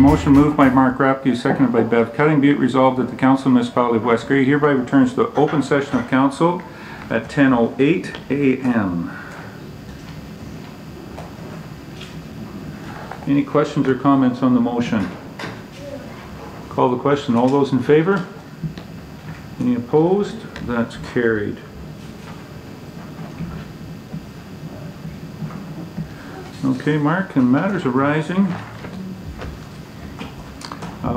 motion moved by Mark Rapke, seconded by Bev Cutting. Be it resolved that the Council of the Municipality of West Grey hereby returns to the open session of Council at 10:08 a.m. Any questions or comments on the motion? Call the question. All those in favor? Any opposed? That's carried. Okay, Mark, in matters arising,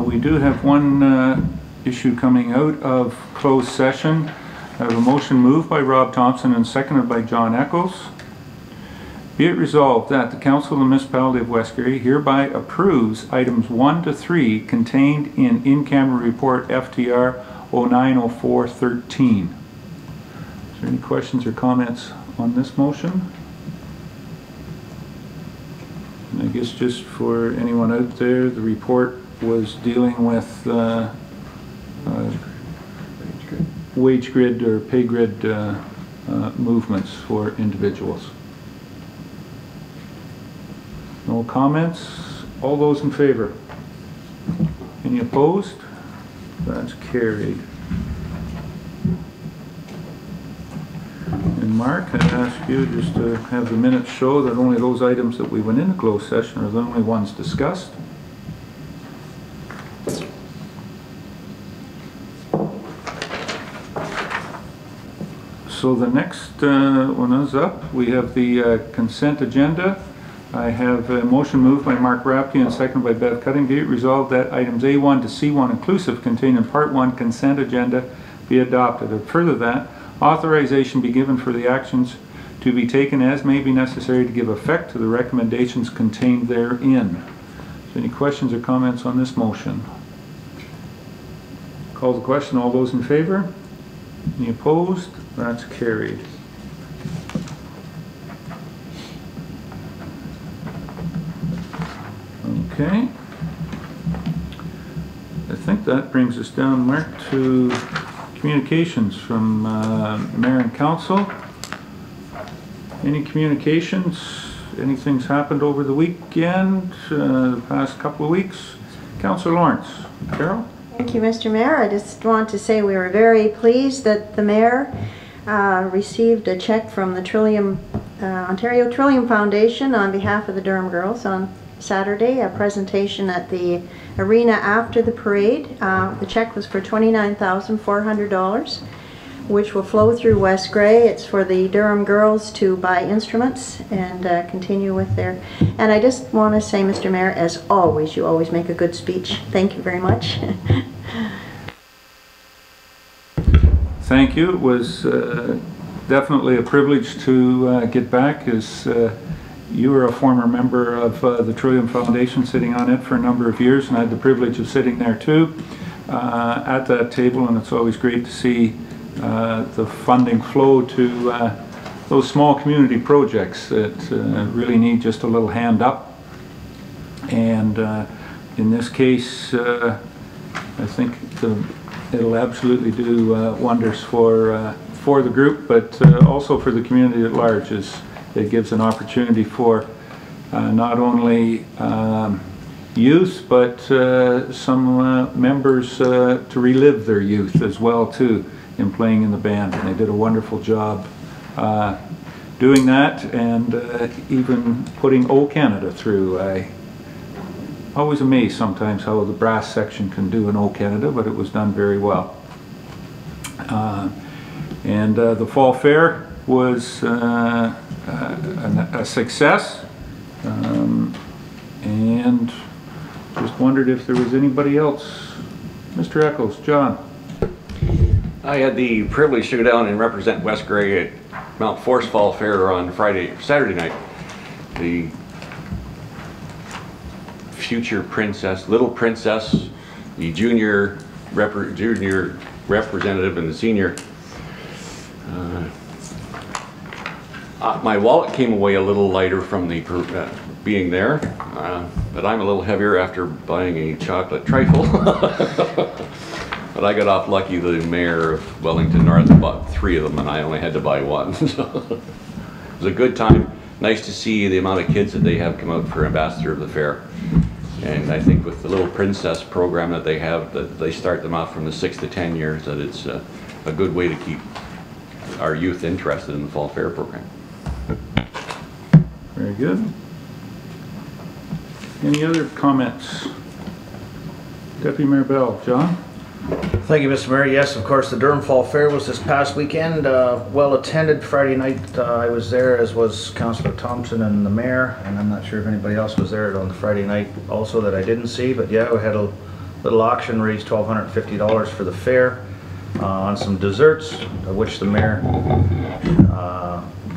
we do have one issue coming out of closed session. I have a motion moved by Rob Thompson and seconded by John Eccles. Be it resolved that the Council of the Municipality of West Grey hereby approves items 1 to 3 contained in-camera report FTR 090413. Is there any questions or comments on this motion? And I guess just for anyone out there, the report was dealing with wage grid or pay grid movements for individuals. No comments? All those in favor? Any opposed? That's carried. And Mark, I'd ask you just to have the minutes show that only those items that we went into closed session are the only ones discussed. So the next one is up. We have the consent agenda. I have a motion moved by Mark Rapke and seconded by Bev Cutting. Be it resolved that items A1 to C1 inclusive contained in Part 1 consent agenda be adopted. And further that, authorization be given for the actions to be taken as may be necessary to give effect to the recommendations contained therein. So any questions or comments on this motion? Call the question. All those in favor? Any opposed? That's carried. Okay. I think that brings us down, Mark, to communications from Mayor and Council. Any communications? Anything's happened over the weekend, the past couple of weeks? Councillor Lawrence. Carol? Thank you, Mr. Mayor. I just want to say we were very pleased that the Mayor received a check from the Ontario Trillium Foundation on behalf of the Durham Girls on Saturday, a presentation at the arena after the parade. The check was for $29,400, which will flow through West Grey. It's for the Durham Girls to buy instruments and continue with their... And I just want to say, Mr. Mayor, as always, you always make a good speech. Thank you very much. Thank you. It was definitely a privilege to get back, as you were a former member of the Trillium Foundation, sitting on it for a number of years, and I had the privilege of sitting there too at that table, and it's always great to see the funding flow to those small community projects that really need just a little hand up. And in this case, I think it'll absolutely do wonders for the group, but also for the community at large, as it gives an opportunity for not only youth, but some members to relive their youth as well too, in playing in the band. And they did a wonderful job doing that, and even putting O Canada through. I always amazed sometimes how the brass section can do an O Canada, but it was done very well. And the Fall Fair was a success, and just wondered if there was anybody else. Mr. Eccles. John. I had the privilege to go down and represent West Grey at Mount Force Fall Fair on Saturday night. The future princess, little princess, the junior representative, and the senior. My wallet came away a little lighter from the being there, but I'm a little heavier after buying a chocolate trifle. But I got off lucky. The mayor of Wellington North bought 3 of them, and I only had to buy 1. So it was a good time. Nice to see the amount of kids that they have come out for ambassador of the fair. And I think with the Little Princess program that they have, that they start them off from the 6 to 10 years, that it's a good way to keep our youth interested in the Fall Fair program. Very good. Any other comments? Deputy Mayor Bell. John? Thank you, Mr. Mayor. Yes, of course, the Durham Fall Fair was this past weekend. Well attended. Friday night I was there, as was Councillor Thompson and the Mayor, and I'm not sure if anybody else was there on the Friday night also that I didn't see, but yeah, we had a little auction, raised $1,250 for the fair on some desserts, of which the Mayor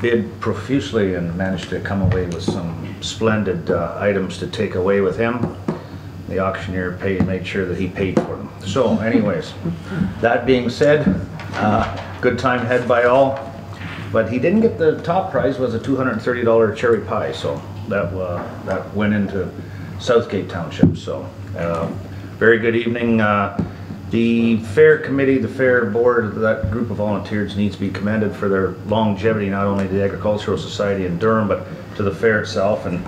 bid profusely and managed to come away with some splendid items to take away with him. The auctioneer made sure that he paid for them. So anyways, that being said, good time had by all, but he didn't get the top prize, was a $230 cherry pie, so that went into Southgate Township. So very good evening. The fair committee, the fair board, that group of volunteers needs to be commended for their longevity, not only to the Agricultural Society in Durham, but to the fair itself. And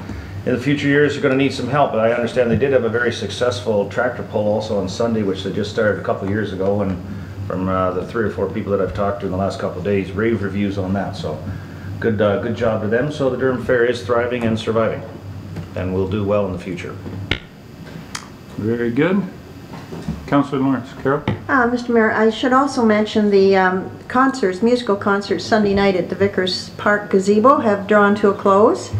in the future years, you're going to need some help, but I understand they did have a very successful tractor pull also on Sunday, which they just started a couple of years ago, and from the 3 or 4 people that I've talked to in the last couple of days, rave reviews on that. So good job to them. So the Durham Fair is thriving and surviving, and will do well in the future. Very good. Councillor Lawrence. Carol? Mr. Mayor, I should also mention the concerts, musical concerts Sunday night at the Vickers Park Gazebo have drawn to a close.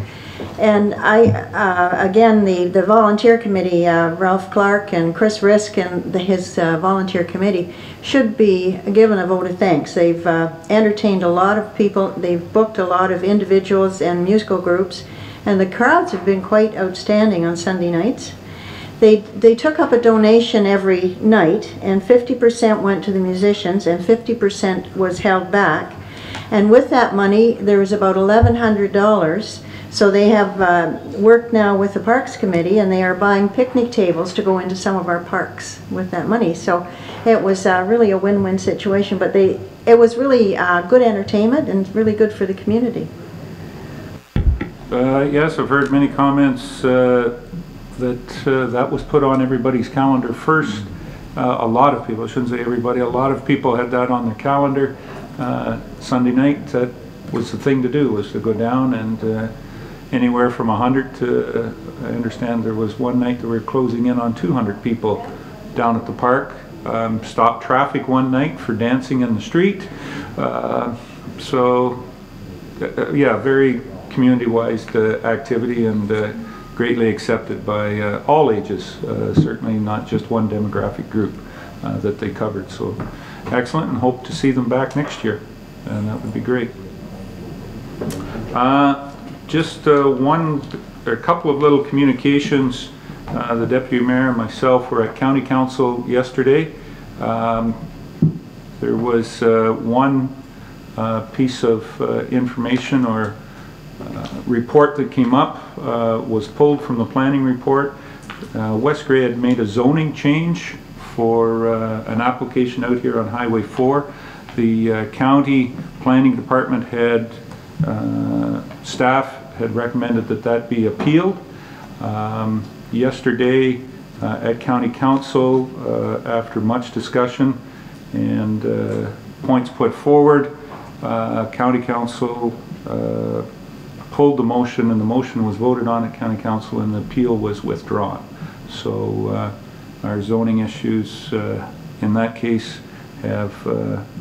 And again, the volunteer committee, Ralph Clark and Chris Risk and his volunteer committee should be given a vote of thanks. They've entertained a lot of people, they've booked a lot of individuals and musical groups, and the crowds have been quite outstanding on Sunday nights. They took up a donation every night, and 50% went to the musicians and 50% was held back. And with that money, there was about $1,100. So they have worked now with the Parks Committee, and they are buying picnic tables to go into some of our parks with that money. So it was really a win-win situation, but it was really good entertainment and really good for the community. Yes, I've heard many comments that was put on everybody's calendar first. A lot of people, I shouldn't say everybody, a lot of people had that on their calendar. Sunday night, that was the thing to do, was to go down, and anywhere from 100 to, I understand there was one night that we were closing in on 200 people down at the park. Stopped traffic one night for dancing in the street. Yeah, very community-wise activity, and greatly accepted by all ages, certainly not just one demographic group that they covered. So excellent, and hope to see them back next year, and that would be great. Just a couple of little communications. The Deputy Mayor and myself were at County Council yesterday. There was one piece of information or report that came up, was pulled from the planning report. West Grey had made a zoning change for an application out here on Highway 4. The county planning department had staff had recommended that that be appealed. Yesterday at County Council, after much discussion and points put forward, County Council pulled the motion, and the motion was voted on at County Council, and the appeal was withdrawn. So our zoning issues in that case have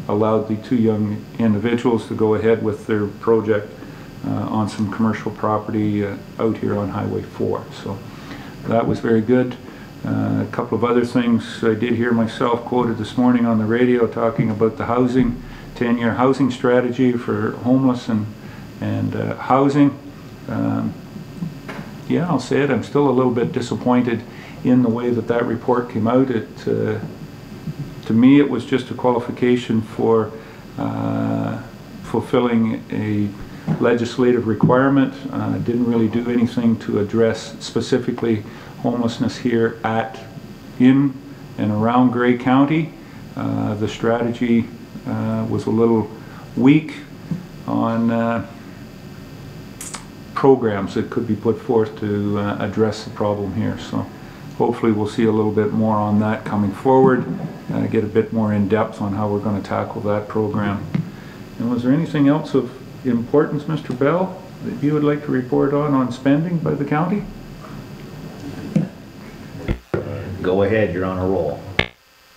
allowed the 2 young individuals to go ahead with their project on some commercial property out here on Highway 4. So that was very good. A couple of other things I did hear myself quoted this morning on the radio talking about the housing, 10-year housing strategy for homeless and housing. Yeah, I'll say it, I'm still a little bit disappointed in the way that that report came out. To me, it was just a qualification for fulfilling a legislative requirement. Didn't really do anything to address specifically homelessness here in and around Grey County. The strategy was a little weak on programs that could be put forth to address the problem here. So hopefully we'll see a little bit more on that coming forward, get a bit more in depth on how we're going to tackle that program. And was there anything else of importance, Mr. Bell, that you would like to report on spending by the county? Go ahead, you're on a roll.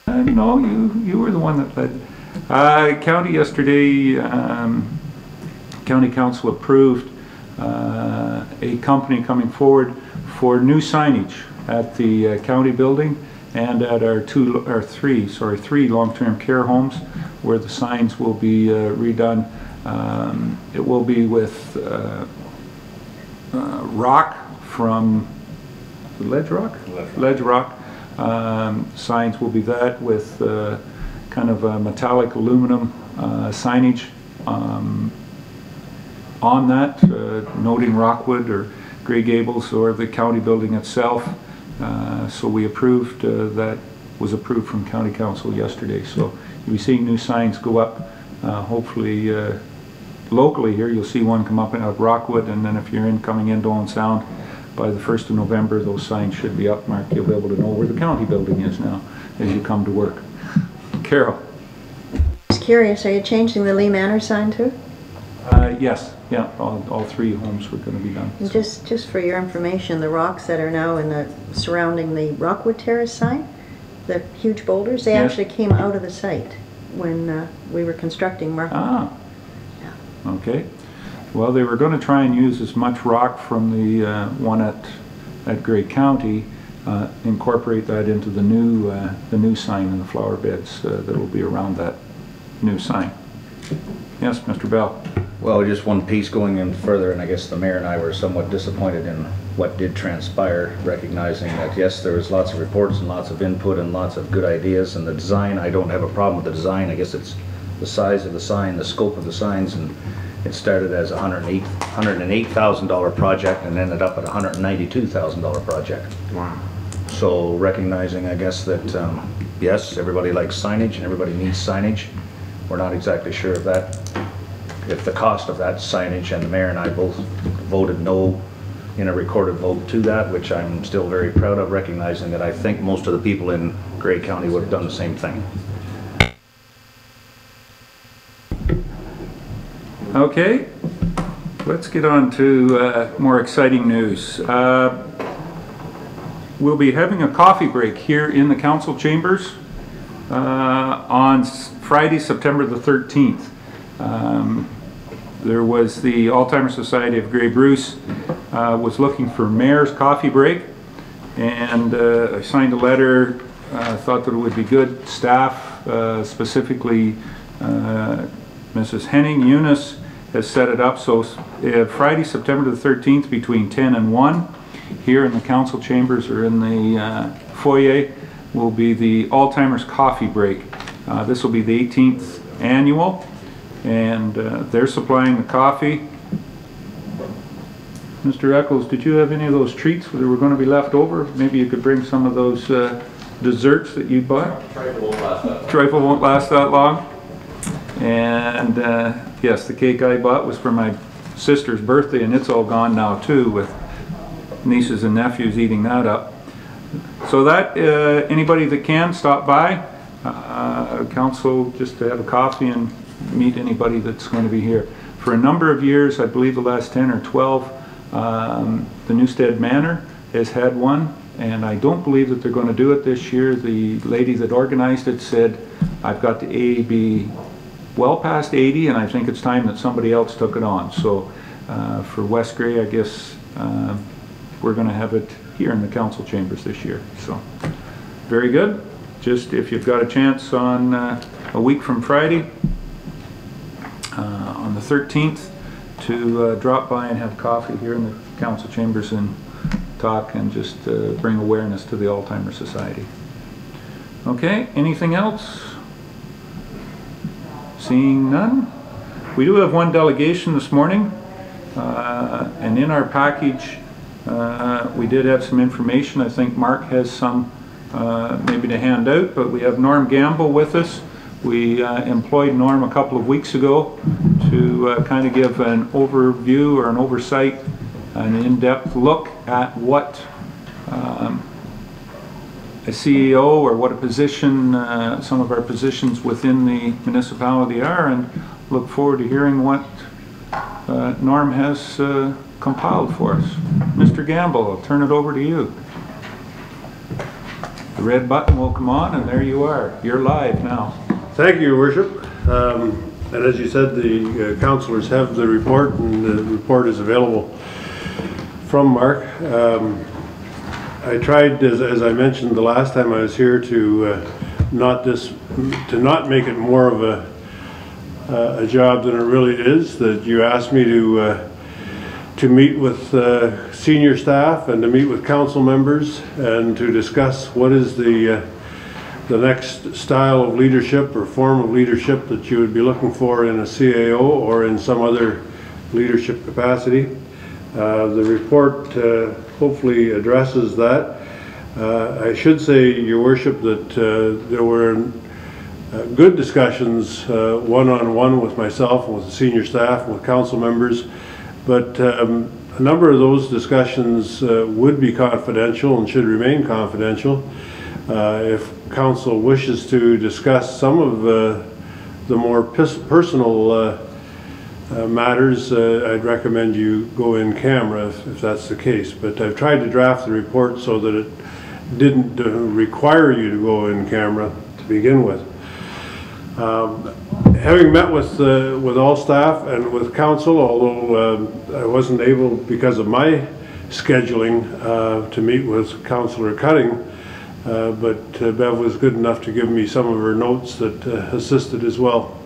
No, you were the one that led. County yesterday, County Council approved a company coming forward for new signage at the county building and at our three long-term care homes, where the signs will be redone. It will be with rock from Ledge Rock? Ledge Rock. Signs will be that with kind of a metallic aluminum signage on that, noting Rockwood or Grey Gables or the county building itself. So we approved, that was approved from County Council yesterday. So you'll be seeing new signs go up. Hopefully locally here you'll see one come up at Rockwood, and then if you're coming into Owen Sound, by the 1st of November those signs should be up, Mark. You'll be able to know where the county building is now as you come to work. Carol. Just curious, are you changing the Lee Manor sign too? Yes, yeah, all three homes were going to be done. And just for your information, the rocks that are now in the surrounding the Rockwood Terrace sign, the huge boulders, they Yes. actually came out of the site when we were constructing Rockwood. Ah, Yeah. okay. Well, they were going to try and use as much rock from the one at Grey County, incorporate that into the new sign and the flower beds that will be around that new sign. Yes, Mr. Bell. Well, just one piece going in further, and I guess the mayor and I were somewhat disappointed in what did transpire, recognizing that yes, there was lots of reports and lots of input and lots of good ideas, and the design, I don't have a problem with the design. I guess it's the size of the sign, the scope of the signs, and it started as a $108,000 project and ended up at a $192,000 project. Wow. So recognizing, I guess, that yes, everybody likes signage and everybody needs signage. We're not exactly sure of that, if the cost of that signage, and the mayor and I both voted no in a recorded vote to that, which I'm still very proud of, recognizing that I think most of the people in Grey County would have done the same thing. Okay, let's get on to more exciting news. We'll be having a coffee break here in the council chambers on Friday, September the 13th. There was the Alzheimer's Society of Grey Bruce was looking for mayor's coffee break, and I signed a letter. Thought that it would be good. Staff, specifically Mrs. Henning, Eunice, has set it up. So Friday, September the 13th, between 10 and 1, here in the council chambers or in the foyer, will be the Alzheimer's coffee break. This will be the 18th annual, and they're supplying the coffee. Mr. Eccles, did you have any of those treats that were going to be left over? Maybe you could bring some of those desserts that you bought. Trifle won't last that long. Trifle won't last that long. And yes, the cake I bought was for my sister's birthday, and it's all gone now too, with nieces and nephews eating that up. So that anybody that can, stop by council just to have a coffee and meet anybody that's going to be here. For a number of years, I believe the last 10 or 12, the Newstead Manor has had one, and I don't believe that they're going to do it this year. The lady that organized it said, I've got the be well past 80, and I think it's time that somebody else took it on. So for West Grey, I guess we're going to have it here in the council chambers this year. So very good. Just if you've got a chance on a week from Friday, on the 13th, to drop by and have coffee here in the council chambers and talk and just bring awareness to the Alzheimer's Society. Okay, anything else? Seeing none. We do have one delegation this morning, and in our package we did have some information. I think Mark has some maybe to hand out, but we have Norm Gamble with us. We employed Norm a couple of weeks ago to kind of give an overview or an oversight, an in-depth look at what CEO or what a position, some of our positions within the municipality are, and look forward to hearing what Norm has compiled for us. Mr. Gamble, I'll turn it over to you. The red button will come on, and there you are. You're live now. Thank you, Your Worship. And as you said, the councillors have the report, and the report is available from Mark. I tried, as I mentioned the last time I was here, to not make it more of a job than it really is. That you asked me to meet with senior staff and to meet with council members and to discuss what is the next style of leadership or form of leadership that you would be looking for in a CAO or in some other leadership capacity. The report hopefully addresses that. I should say, Your Worship, that there were good discussions one-on-one with myself and with the senior staff and with council members, but a number of those discussions would be confidential and should remain confidential. If council wishes to discuss some of the more personal matters, I'd recommend you go in camera if that's the case. But I've tried to draft the report so that it didn't require you to go in camera to begin with. Having met with all staff and with council, although I wasn't able, because of my scheduling, to meet with Councillor Cutting, but Bev was good enough to give me some of her notes that assisted as well.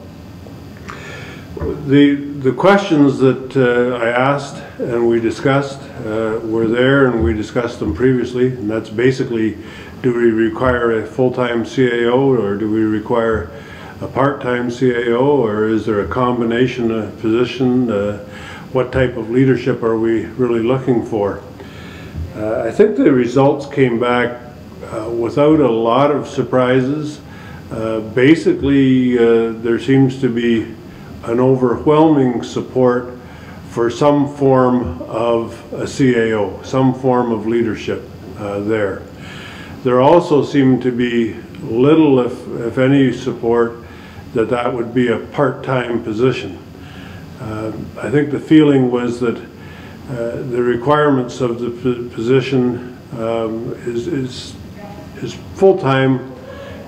The questions that I asked and we discussed were there, and we discussed them previously, and that's basically, do we require a full-time CAO, or do we require a part-time CAO, or is there a combination of position? What type of leadership are we really looking for? I think the results came back without a lot of surprises. Basically, there seems to be an overwhelming support for some form of a CAO, some form of leadership there. There also seemed to be little, if any, support that would be a part-time position. I think the feeling was that the requirements of the position is full-time,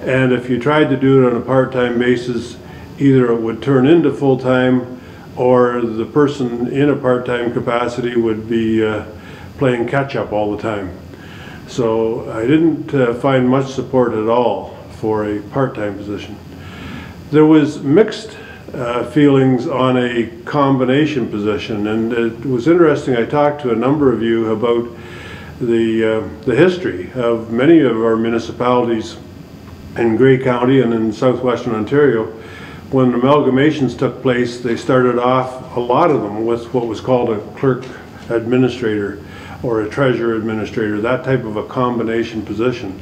and if you tried to do it on a part-time basis, either it would turn into full-time, or the person in a part-time capacity would be playing catch-up all the time. So I didn't find much support at all for a part-time position. There was mixed feelings on a combination position, and it was interesting. I talked to a number of you about the history of many of our municipalities in Grey County and in southwestern Ontario. When amalgamations took place, they started off, a lot of them, with what was called a clerk administrator or a treasurer administrator, that type of a combination position.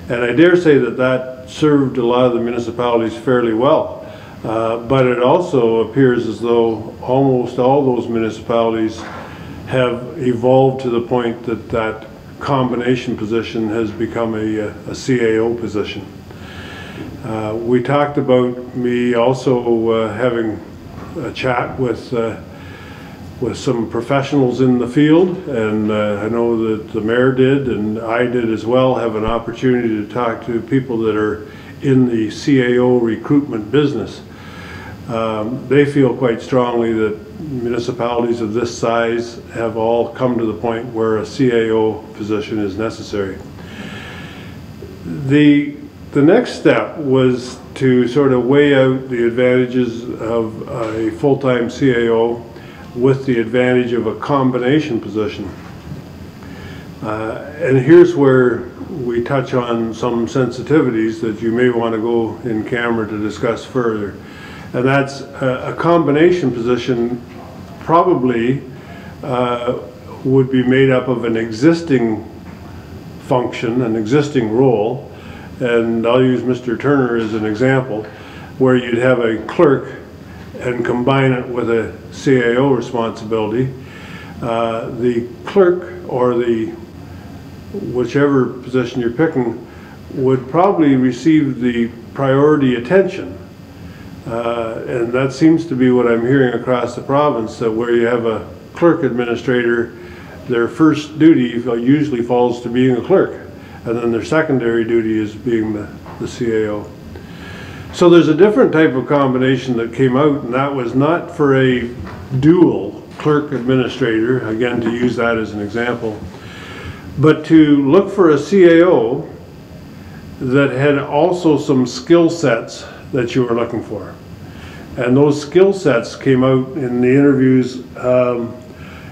And I dare say that served a lot of the municipalities fairly well. But it also appears as though almost all those municipalities have evolved to the point that combination position has become a CAO position. We talked about me also having a chat with some professionals in the field, and I know that the mayor did, and I did as well, have an opportunity to talk to people that are in the CAO recruitment business. They feel quite strongly that municipalities of this size have all come to the point where a CAO position is necessary. The next step was to sort of weigh out the advantages of a full-time CAO with the advantage of a combination position. And here's where we touch on some sensitivities that you may want to go in camera to discuss further. And that's a combination position probably would be made up of an existing function, an existing role. And I'll use Mr. Turner as an example, where you'd have a clerk and combine it with a CAO responsibility. The clerk, or whichever position you're picking, would probably receive the priority attention. And that seems to be what I'm hearing across the province, that where you have a clerk administrator, their first duty usually falls to being a clerk, and then their secondary duty is being the CAO. So there's a different type of combination that came out, and that was not for a dual clerk administrator, again to use that as an example, but to look for a CAO that had also some skill sets that you were looking for. And those skill sets came out in the interviews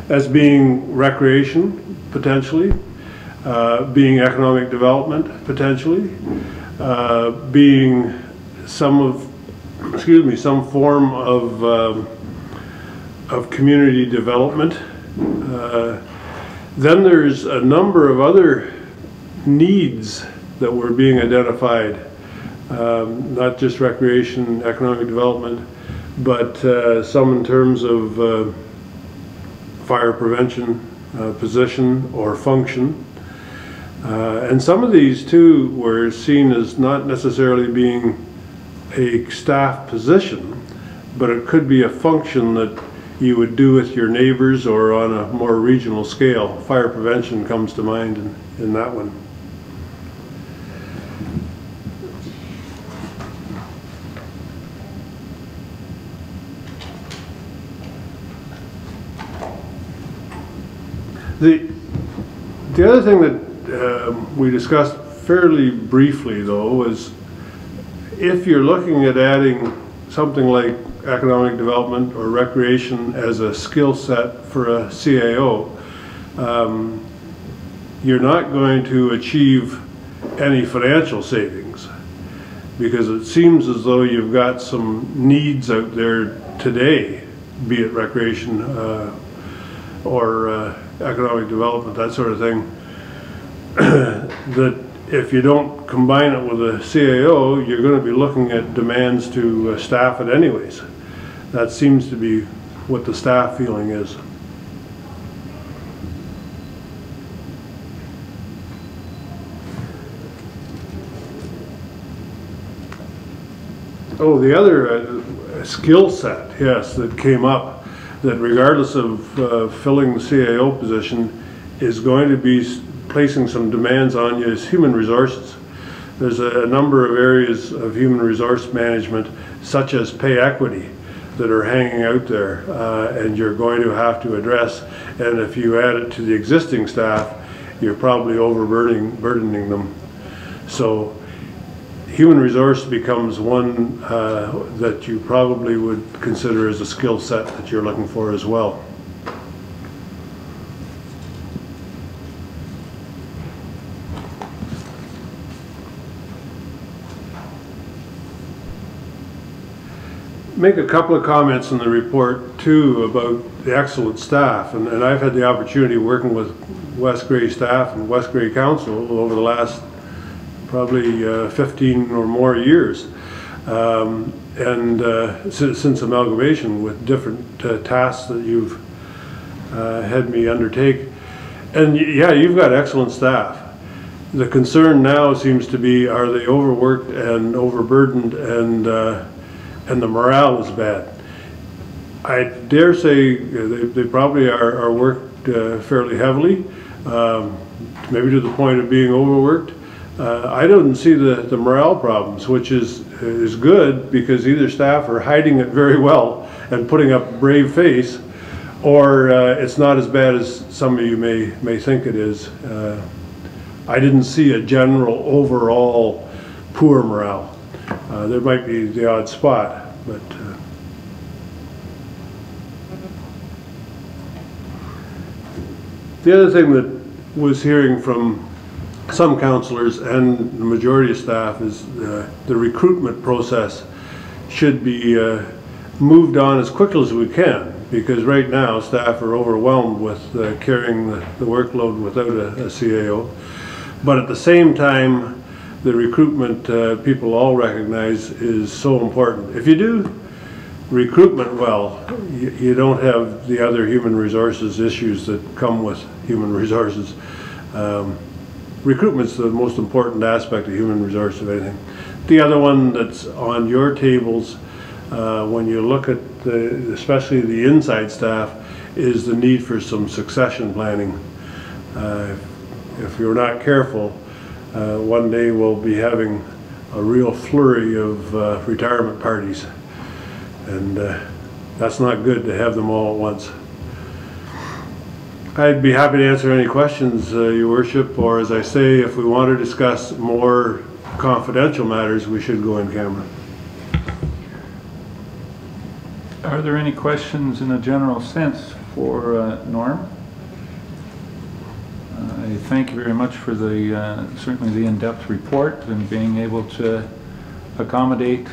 as being recreation, potentially, being economic development, potentially, being some form of community development. Then there's a number of other needs that were being identified, not just recreation, economic development, but some in terms of fire prevention, position or function. And some of these too were seen as not necessarily being a staff position, but it could be a function that you would do with your neighbors or on a more regional scale. Fire prevention comes to mind in that one. The other thing that we discussed fairly briefly, though, was if you're looking at adding something like economic development or recreation as a skill set for a CAO, you're not going to achieve any financial savings, because it seems as though you've got some needs out there today, be it recreation or economic development, that sort of thing, that if you don't combine it with a CAO, you're going to be looking at demands to staff it anyways. That seems to be what the staff feeling is. Oh, the other skill set, yes, that came up, that regardless of filling the CAO position, is going to be placing some demands on you is human resources. There's a number of areas of human resource management, such as pay equity, that are hanging out there, and you're going to have to address. And if you add it to the existing staff, you're probably overburdening them. So human resource becomes one that you probably would consider as a skill set that you're looking for as well. Make a couple of comments in the report too about the excellent staff, and I've had the opportunity working with West Grey staff and West Grey Council over the last probably 15 or more years, since amalgamation, with different tasks that you've had me undertake. And yeah, you've got excellent staff. The concern now seems to be, are they overworked and overburdened, and the morale is bad. I dare say they probably are worked fairly heavily, maybe to the point of being overworked. I don't see the morale problems, which is good, because either staff are hiding it very well and putting up a brave face, or it's not as bad as some of you may think it is. I didn't see a general overall poor morale. There might be the odd spot, but the other thing that was hearing from some councillors and the majority of staff is the recruitment process should be moved on as quickly as we can, because right now staff are overwhelmed with carrying the workload without a CAO. But at the same time, the recruitment people all recognize is so important. If you do recruitment well, you don't have the other human resources issues that come with human resources. recruitment's the most important aspect of human resource of anything. The other one that's on your tables, when you look at especially the inside staff, is the need for some succession planning. If you're not careful, one day we'll be having a real flurry of retirement parties, and that's not good to have them all at once. I'd be happy to answer any questions, Your Worship, or as I say, if we want to discuss more confidential matters, we should go in camera. Are there any questions in a general sense for Norm? I thank you very much for the certainly the in-depth report and being able to accommodate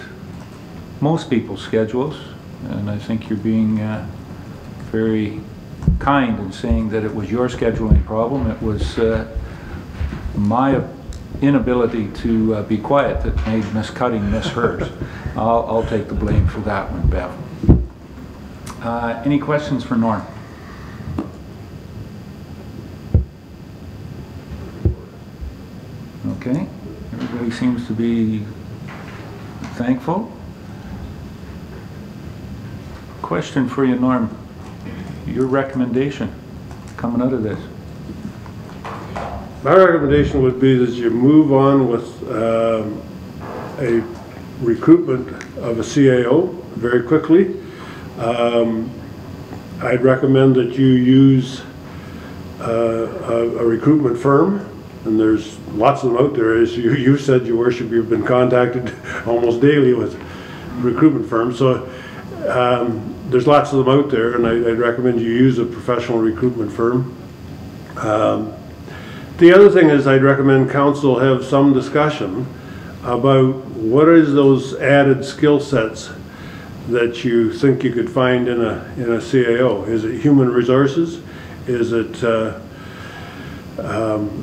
most people's schedules, and I think you're being very kind in saying that it was your scheduling problem. It was my inability to be quiet that made Miss Cutting miss hers. I'll take the blame for that one, Bev. Any questions for Norm? Okay, everybody seems to be thankful. Question for you, Norm. Your recommendation coming out of this? My recommendation would be that you move on with a recruitment of a CAO very quickly. I'd recommend that you use a recruitment firm, and there's lots of them out there. As you said, Your Worship, you've been contacted almost daily with recruitment firms. So there's lots of them out there, and I'd recommend you use a professional recruitment firm. The other thing is I'd recommend council have some discussion about what is those added skill sets that you think you could find in a CAO. Is it human resources? Is it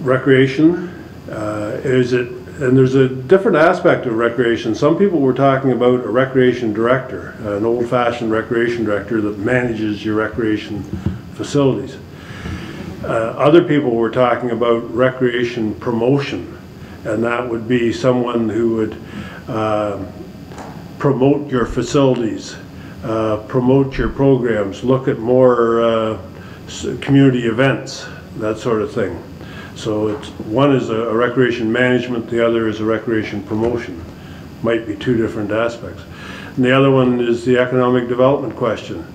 recreation? Is it, and there's a different aspect of recreation. Some people were talking about a recreation director, an old-fashioned recreation director that manages your recreation facilities. Other people were talking about recreation promotion, and that would be someone who would promote your facilities, promote your programs, look at more community events, that sort of thing. So it's, one is a recreation management, the other is a recreation promotion. Might be two different aspects. And the other one is the economic development question.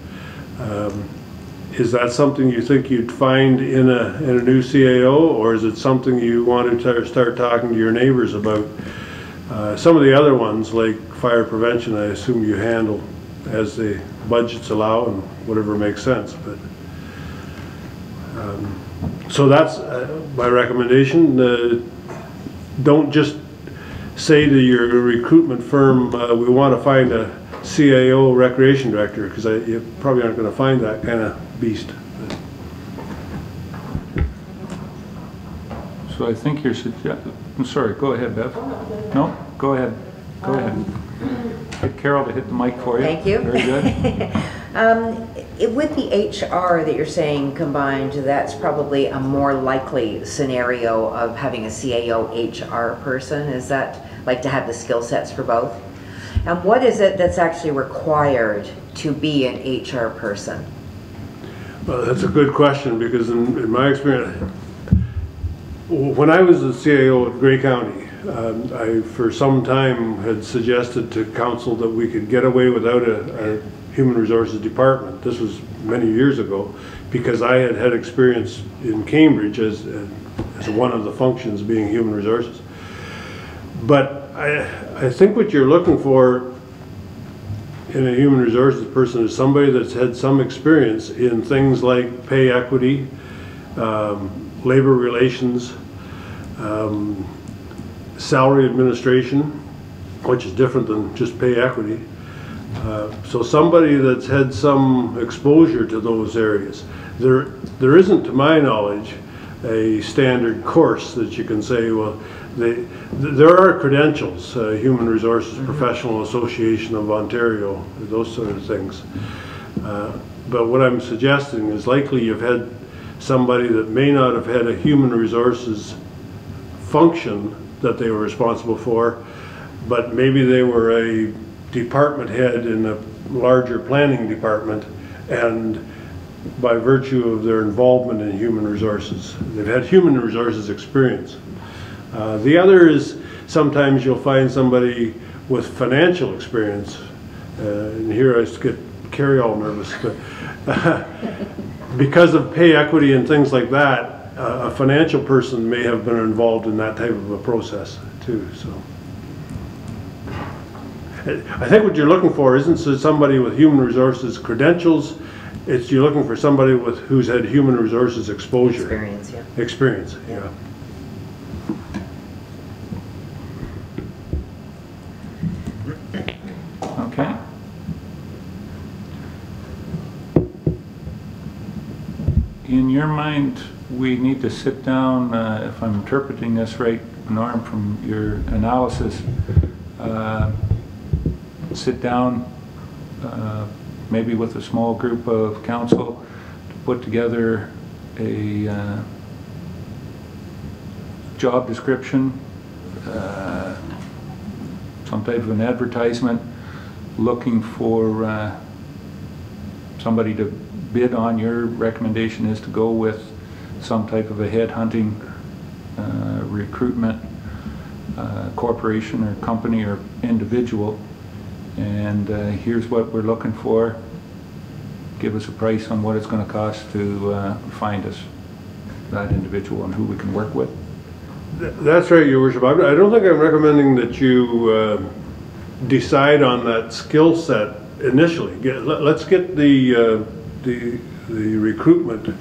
Is that something you think you'd find in a new CAO, or is it something you want to start talking to your neighbors about? Some of the other ones, like fire prevention, I assume you handle as the budgets allow and whatever makes sense. But so that's my recommendation. Don't just say to your recruitment firm, we want to find a CAO recreation director, because you probably aren't going to find that kind of beast. So I think you're suggesting, I'm sorry, go ahead, Bev. No, go ahead. Go ahead. Get Carol to hit the mic for you. Thank you. Very good. With the HR that you're saying combined, that's probably a more likely scenario of having a CAO HR person. Is that like to have the skill sets for both? And what is it that's actually required to be an HR person? Well, that's a good question, because in my experience, when I was the CAO at Grey County, I for some time had suggested to council that we could get away without a human resources department. This was many years ago, because I had had experience in Cambridge as one of the functions being human resources. But I think what you're looking for in a human resources person is somebody that's had some experience in things like pay equity, labor relations, salary administration, which is different than just pay equity. So somebody that's had some exposure to those areas. There isn't, to my knowledge, a standard course that you can say, well, there are credentials, Human Resources Professional Association of Ontario, those sort of things. But what I'm suggesting is likely you've had somebody that may not have had a human resources function that they were responsible for, but maybe they were a department head in a larger planning department, and by virtue of their involvement in human resources, they've had human resources experience. The other is sometimes you'll find somebody with financial experience, and here I get Carrie all nervous, but because of pay equity and things like that, a financial person may have been involved in that type of a process too. So I think what you're looking for isn't somebody with human resources credentials, it's you're looking for somebody who's had human resources exposure. Experience, yeah. Experience, yeah. Okay. In your mind, we need to sit down, if I'm interpreting this right, Norm, from your analysis, sit down maybe with a small group of council to put together a job description, some type of an advertisement, looking for somebody to bid on. Your recommendation is to go with some type of a headhunting recruitment corporation or company or individual, and here's what we're looking for. Give us a price on what it's going to cost to find us that individual and who we can work with. That's right, Your Worship. I don't think I'm recommending that you decide on that skill set initially. Let's get the recruitment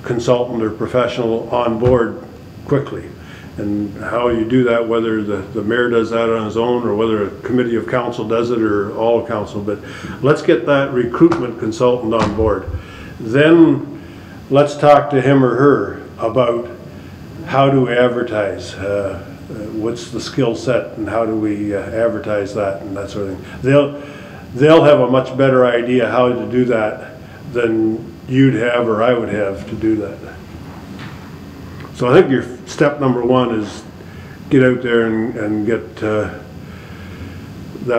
consultant or professional on board quickly. And how you do that, whether the mayor does that on his own or whether a committee of council does it or all of council, but let's get that recruitment consultant on board. Then let's talk to him or her about how do we advertise, what's the skill set and how do we advertise that and that sort of thing. They'll have a much better idea how to do that than you'd have or I would have to do that. So I think your step number one is get out there and get that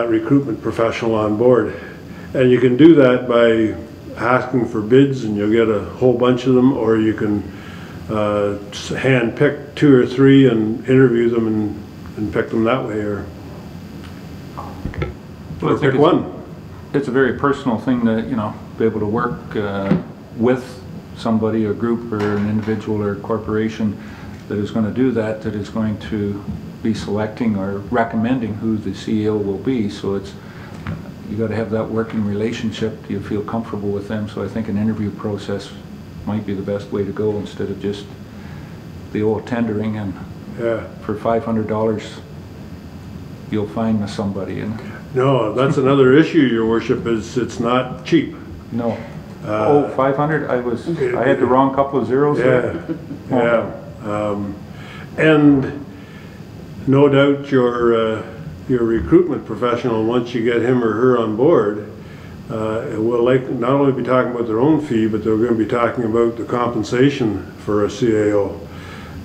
recruitment professional on board. And you can do that by asking for bids and you'll get a whole bunch of them, or you can hand pick 2 or 3 and interview them and pick them that way, or pick one. It's a very personal thing to, you know, be able to work with somebody, a group, or an individual or corporation that is going to do that, that is going to be selecting or recommending who the CEO will be. So it's, you got to have that working relationship. Do you feel comfortable with them? So I think an interview process might be the best way to go instead of just the old tendering and for $500 you'll find somebody. And no, that's another issue, Your Worship, is it's not cheap. No. Oh, 500? I had the wrong couple of zeros there. Yeah. And no doubt your recruitment professional, once you get him or her on board, will not only be talking about their own fee, but they're going to be talking about the compensation for a CAO.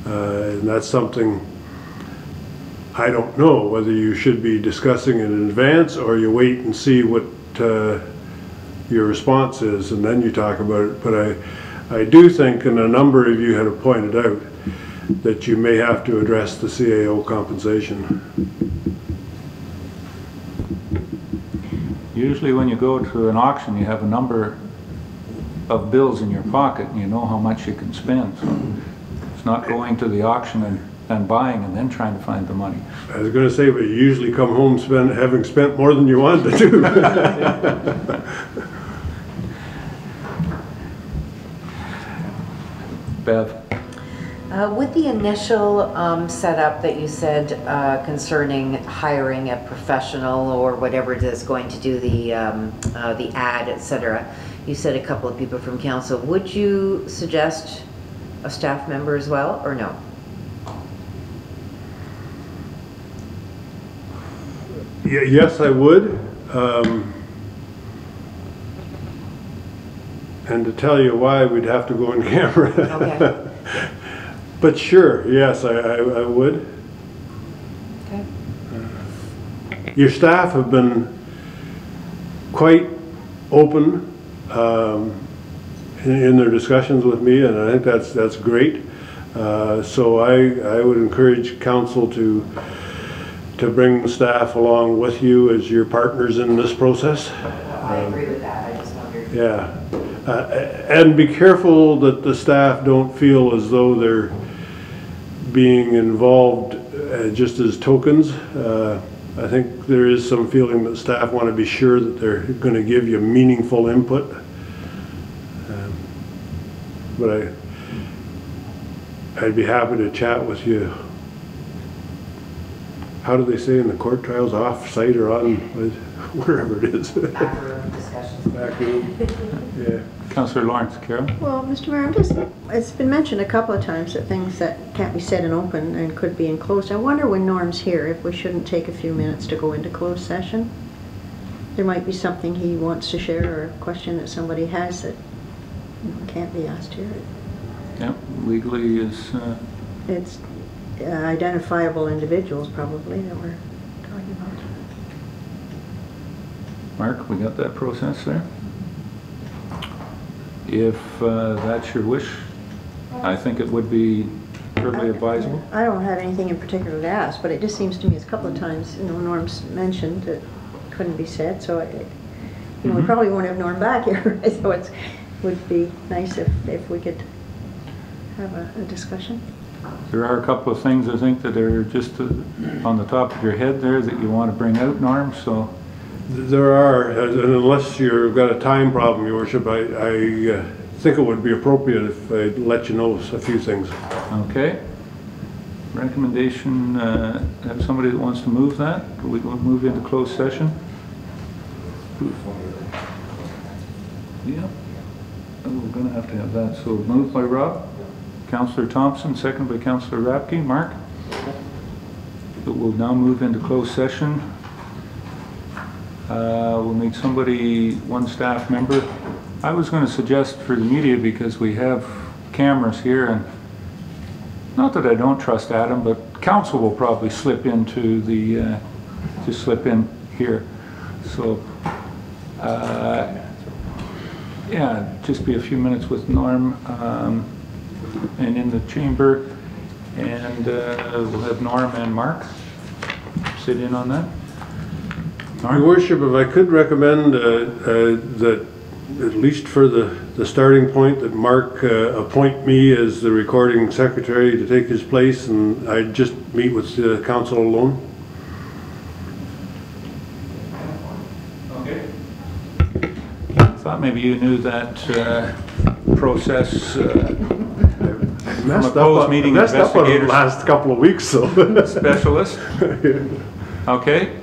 And that's something I don't know whether you should be discussing it in advance or you wait and see what your response is and then you talk about it. But I do think, and a number of you have pointed out, that you may have to address the CAO compensation. Usually when you go to an auction, you have a number of bills in your pocket and you know how much you can spend. So it's not going to the auction and buying and then trying to find the money. I was going to say, but you usually come home having spent more than you wanted to do. Bev? With the initial setup that you said concerning hiring a professional or whatever it is going to do the ad, etc., you said a couple of people from council. Would you suggest a staff member as well, or no? Yes, I would. And to tell you why, we'd have to go on camera. Okay. But sure, yes, I would. Okay. Your staff have been quite open in their discussions with me, and I think that's great. So I would encourage council to bring the staff along with you as your partners in this process. I agree with that. I just wondered. Yeah. And be careful that the staff don't feel as though they're being involved just as tokens. I think there is some feeling that staff want to be sure that they're going to give you meaningful input. But I'd be happy to chat with you. How do they say in the court trials, off site or on, wherever it is? Backroom discussions. Backroom. Yeah. Councillor Lawrence, Carol? Well, Mr. Mayor, it's been mentioned a couple of times that things that can't be said in open and could be enclosed. I wonder when Norm's here if we shouldn't take a few minutes to go into closed session. There might be something he wants to share or a question that somebody has that can't be asked here. Yep, legally is... It's identifiable individuals probably that we're talking about. Mark, we got that process there? If that's your wish, I think it would be perfectly advisable. I don't have anything in particular to ask, but it just seems to me it's a couple of times, Norm's mentioned that couldn't be said, so we probably won't have Norm back here, so it would be nice if we could have a discussion. There are a couple of things I think that are just on the top of your head there that you want to bring out, Norm, so... There are, and unless you've got a time problem, Your Worship, I think it would be appropriate if I let you know a few things. Okay. Recommendation, have somebody that wants to move that? Are we going to move into closed session? Yeah. Oh, we're going to have that. So moved by Rob, Councillor Thompson, second by Councillor Rapke. Mark? We'll now move into closed session. We'll need somebody, one staff member. I was going to suggest for the media, because we have cameras here, and not that I don't trust Adam, but council will probably slip into the, just slip in here. So, yeah, just be a few minutes with Norm and in the chamber, and we'll have Norm and Mark sit in on that. Your Worship, if I could recommend that, at least for the starting point, that Mark appoint me as the recording secretary to take his place, and I'd just meet with the council alone. Okay. I thought maybe you knew that process Messed up on the last couple of weeks, so. Specialist. Okay.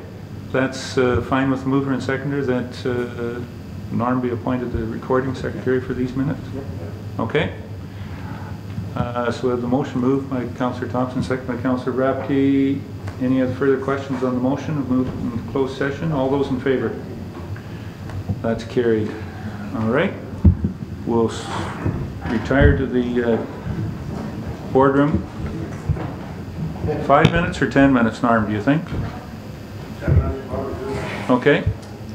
That's fine with the mover and seconder that Norm be appointed the recording secretary for these minutes? Okay. So we have the motion moved by Councillor Thompson, second by Councillor Rapke. Any other further questions on the motion of move into closed session? All those in favor? That's carried. All right. We'll retire to the boardroom. 5 minutes or 10 minutes, Norm, do you think? Okay,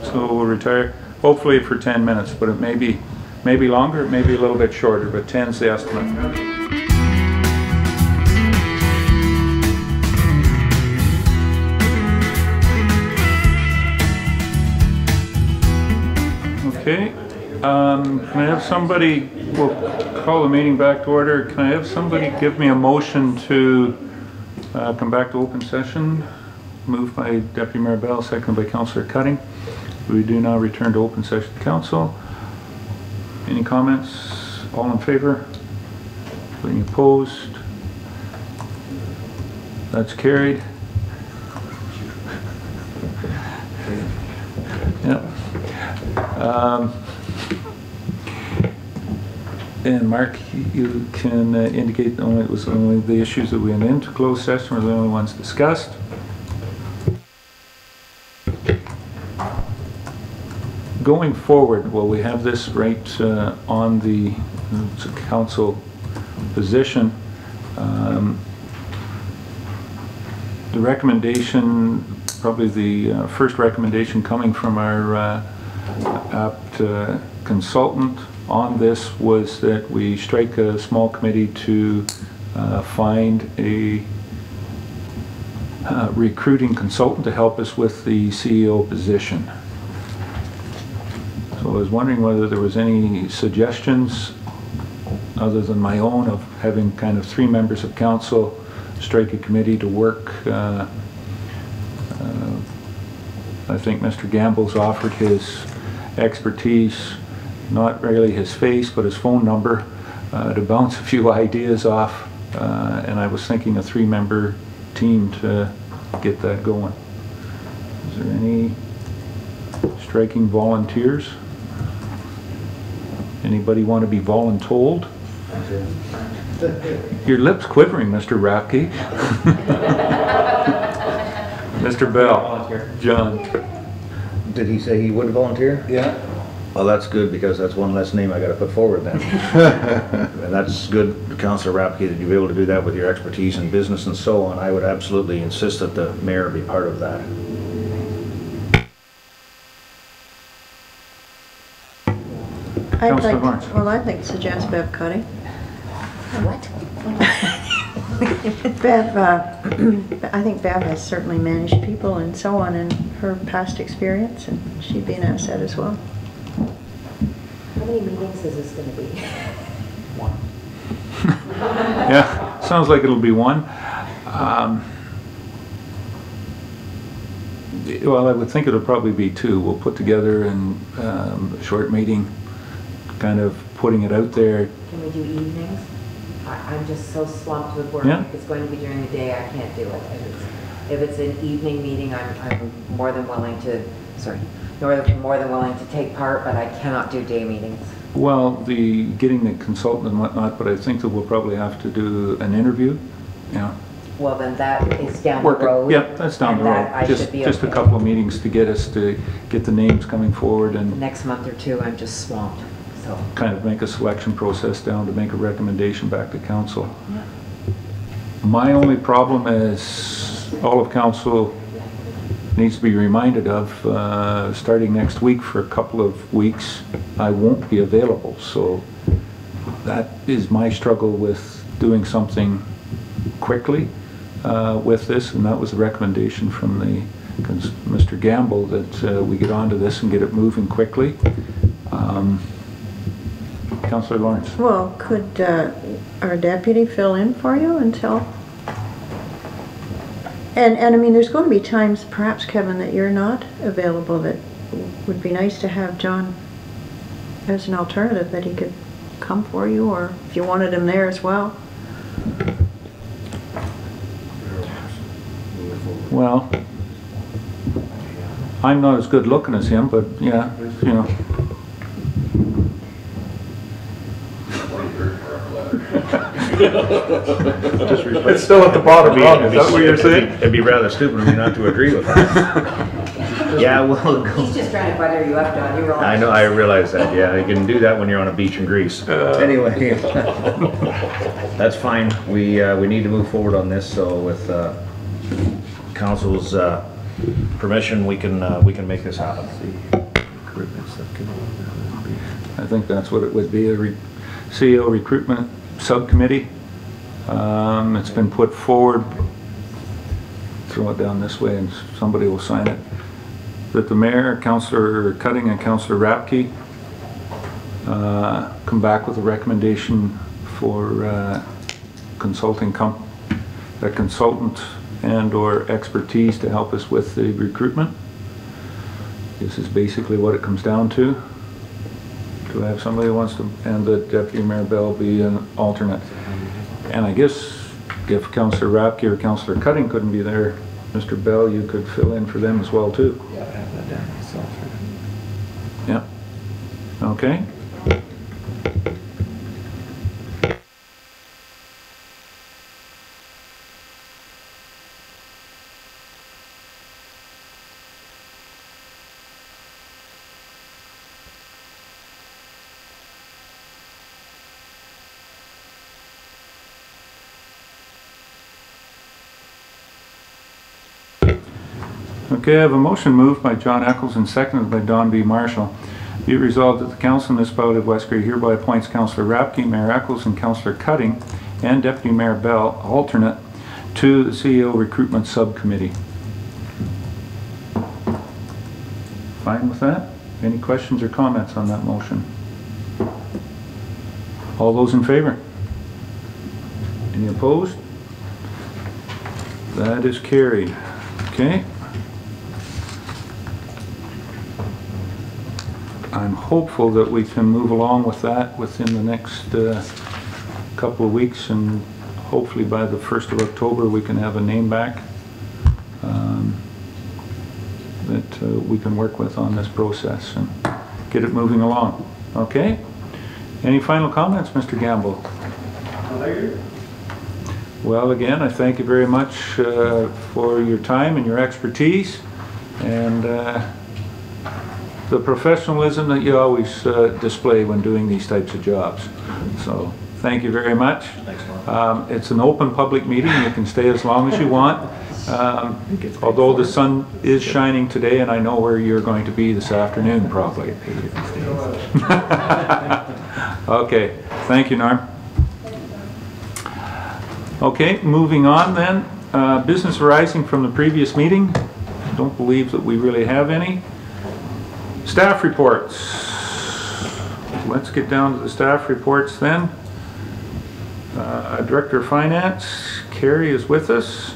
so we'll retire hopefully for 10 minutes, but it may be longer, it may be a little bit shorter, but 10's the estimate. Okay, can I have somebody, we'll call the meeting back to order. Can I have somebody give me a motion to come back to open session? Moved by Deputy Mayor Bell, seconded by Councillor Cutting. We do now return to open session council. Any comments? All in favor? Any opposed? That's carried. Yep. And Mark, you can indicate it was only the issues that we went into closed session were the only ones discussed. Going forward, well, we have this right on the council position. The recommendation, probably the first recommendation coming from our apt consultant on this was that we strike a small committee to find a recruiting consultant to help us with the CEO position. So I was wondering whether there was any suggestions other than my own of having kind of 3 members of council strike a committee to work. I think Mr. Gamble's offered his expertise, not really his face, but his phone number, to bounce a few ideas off. And I was thinking a 3-member team to get that going. Is there any striking volunteers? Anybody want to be voluntold? Your lips quivering, Mr. Rapke. Mr. Bell. John. Did he say he would volunteer? Yeah. Well, that's good, because that's one less name I gotta put forward then. And that's good, Councillor Rapke, that you'll be able to do that with your expertise in business and so on. I would absolutely insist that the mayor be part of that. Councillor Lawrence. I'd like to suggest Bev Cuddy. What? Bev, I think Bev has certainly managed people and so on in her past experience, and she'd be an asset as well. How many meetings is this going to be? Yeah, sounds like it'll be one. Well, I would think it'll probably be 2. We'll put together in a short meeting, kind of putting it out there. Can we do evenings? I'm just so swamped with work. Yeah. If it's going to be during the day, I can't do it. If it's an evening meeting, I'm more than willing to, more than willing to take part, but I cannot do day meetings. Well, getting the consultant and whatnot, but I think that we'll probably have to do an interview. Yeah. Well, then that is down Work the road. Yeah, that's down the that I road. should be Just a okay. couple of meetings to get us to get the names coming forward The and next month or 2, I'm just swamped. So. kind of make a selection process down to make a recommendation back to council. Yeah. My only problem is all of council needs to be reminded of, starting next week for a couple of weeks, I won't be available. So that is my struggle with doing something quickly with this, and that was the recommendation from Mr. Gamble, that we get onto this and get it moving quickly. Councillor Lawrence. Well, could our deputy fill in for you until? And I mean, there's going to be times, perhaps, Kevin, that you're not available, that would be nice to have John as an alternative, that he could come for you, or if you wanted him there as well. Well, I'm not as good looking as him, but yeah, you know. It's still at the bottom rung, is that what you're saying? It'd be rather stupid of me not to agree with that. Yeah, well, He's just trying to butter you up, John. You're I know, I realize that, yeah, you can do that when you're on a beach in Greece. Anyway, that's fine, we need to move forward on this, so with council's permission, we can make this happen. I think that's what it would be, a CEO recruitment subcommittee. It's been put forward, throw it down this way and somebody will sign it, that the mayor, Councillor Cutting and Councillor Rapke come back with a recommendation for a consultant and or expertise to help us with the recruitment. This is basically what it comes down to. Do I have somebody who wants to, and the Deputy Mayor Bell be an alternate? And I guess if Councillor Rapke or Councillor Cutting couldn't be there, Mr. Bell, you could fill in for them as well too. Yeah, I have that down myself. Yeah. Okay. Okay, I have a motion moved by John Eccles and seconded by Don B. Marshall. Be it resolved that the Council of the Municipality of West Grey hereby appoints Councillor Rapke, Mayor Eccles, and Councillor Cutting, and Deputy Mayor Bell, alternate, to the CEO Recruitment Subcommittee. Fine with that? Any questions or comments on that motion? All those in favor? Any opposed? That is carried. Okay. I'm hopeful that we can move along with that within the next couple of weeks, and hopefully by the 1st of October we can have a name back that we can work with on this process and get it moving along. Okay? Any final comments, Mr. Gamble? Well, again, I thank you very much for your time and your expertise, and the professionalism that you always display when doing these types of jobs. So thank you very much. Thanks, Mark. It's an open public meeting. You can stay as long as you want. Although the sun is shining today, and I know where you're going to be this afternoon probably. Okay, thank you, Norm. Okay, moving on then. Business arising from the previous meeting. I don't believe that we really have any. Staff reports. Let's get down to the staff reports then. Director of Finance, Carrie, is with us.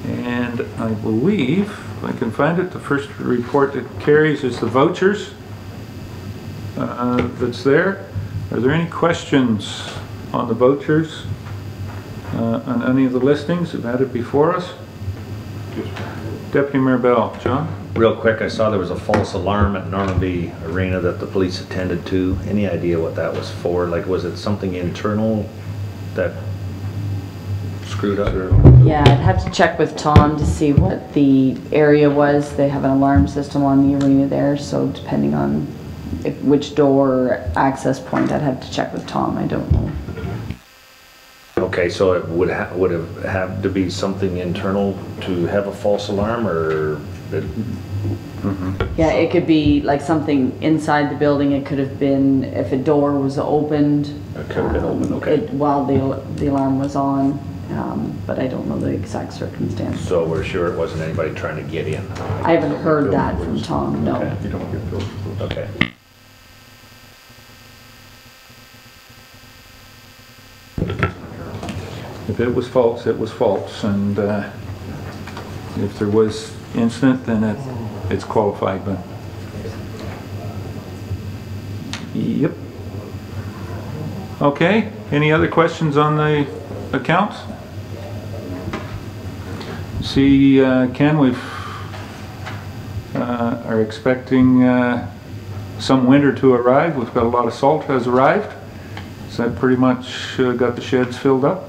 And I believe, if I can find it, the first report that carries is the vouchers that's there. Are there any questions on the vouchers, on any of the listings? We've had it before us. Deputy Mayor Bell. John? Real quick, I saw there was a false alarm at Normandy Arena that the police attended to. Any idea what that was for? Like, was it something internal that screwed up? Yeah, I'd have to check with Tom to see what the area was. They have an alarm system on the arena there, so depending on which door or access point, I'd have to check with Tom. I don't know. Okay, so it would have had to be something internal to have a false alarm, or it, Yeah, it could be like something inside the building. It could have been if a door was opened. it could have been open, okay. While the alarm was on, but I don't know the exact circumstance. So we're sure it wasn't anybody trying to get in? I haven't heard that from Tom, no. Okay. You don't get those. Okay. If it was false, it was false, and if there was incident, then it's qualified. But yep. Okay. Any other questions on the accounts? See, Ken, we are expecting some winter to arrive. We've got a lot of salt has arrived. Is that pretty much got the sheds filled up?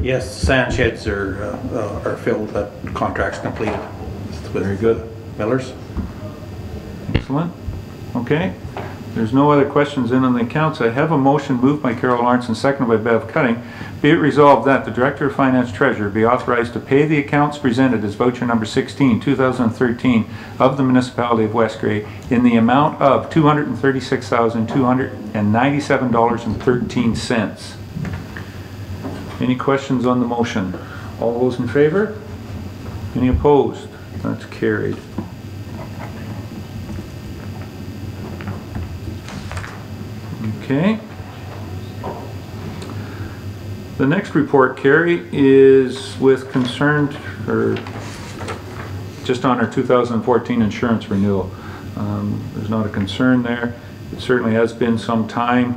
Yes, sand sheds are filled, that contract's completed. Very good. Millers. Excellent. Okay. There's no other questions in on the accounts. I have a motion moved by Carol Lawrence and seconded by Bev Cutting. Be it resolved that the Director of Finance Treasurer be authorized to pay the accounts presented as voucher number 16, 2013 of the Municipality of West Grey in the amount of $236,297.13. Any questions on the motion? All those in favor? Any opposed? That's carried. Okay. The next report, Carrie, is with concern for just on our 2014 insurance renewal. There's not a concern there. It certainly has been sometime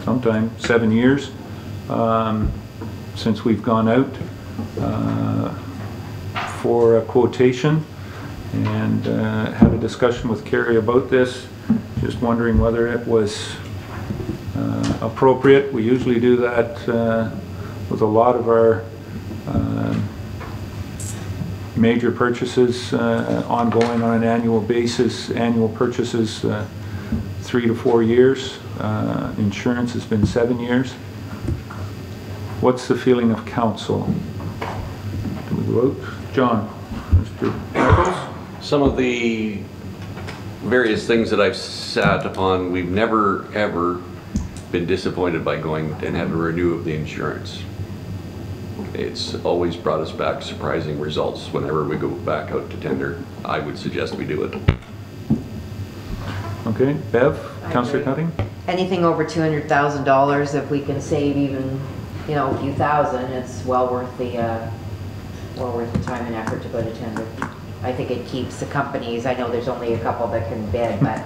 7 years since we've gone out for a quotation, and had a discussion with Carrie about this. Just wondering whether it was appropriate. We usually do that with a lot of our major purchases ongoing on an annual basis. Annual purchases 3 to 4 years. Insurance has been 7 years. What's the feeling of council? Do we vote? John? Mr. Eccles? Some of the various things that I've sat upon, we've never, ever been disappointed by going and having a renew of the insurance. It's always brought us back surprising results whenever we go back out to tender. I would suggest we do it. Okay, Bev, I Councillor agree. Cutting? Anything over $200,000, if we can save even, you know, a few thousand, it's well worth the time and effort to go to tender. I think it keeps the companies, I know there's only a couple that can bid, but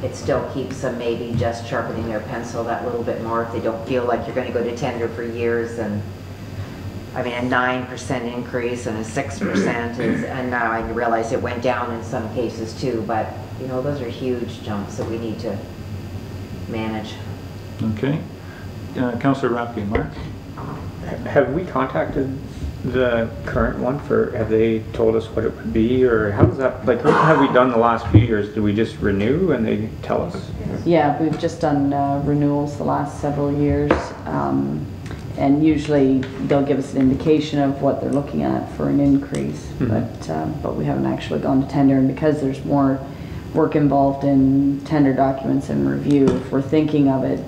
it still keeps them maybe just sharpening their pencil that little bit more if they don't feel like you're going to go to tender for years. And I mean, a 9% increase and a 6% is, and now I realize it went down in some cases too, but you know, those are huge jumps that we need to manage. Okay. Councillor Rapke, Mark? Have we contacted the current one have they told us what it would be, or how does that, like, what have we done the last few years? Do we just renew and they tell us? Yeah, we've just done renewals the last several years, and usually they'll give us an indication of what they're looking at for an increase, but we haven't actually gone to tender, and because there's more work involved in tender documents and review, if we're thinking of it,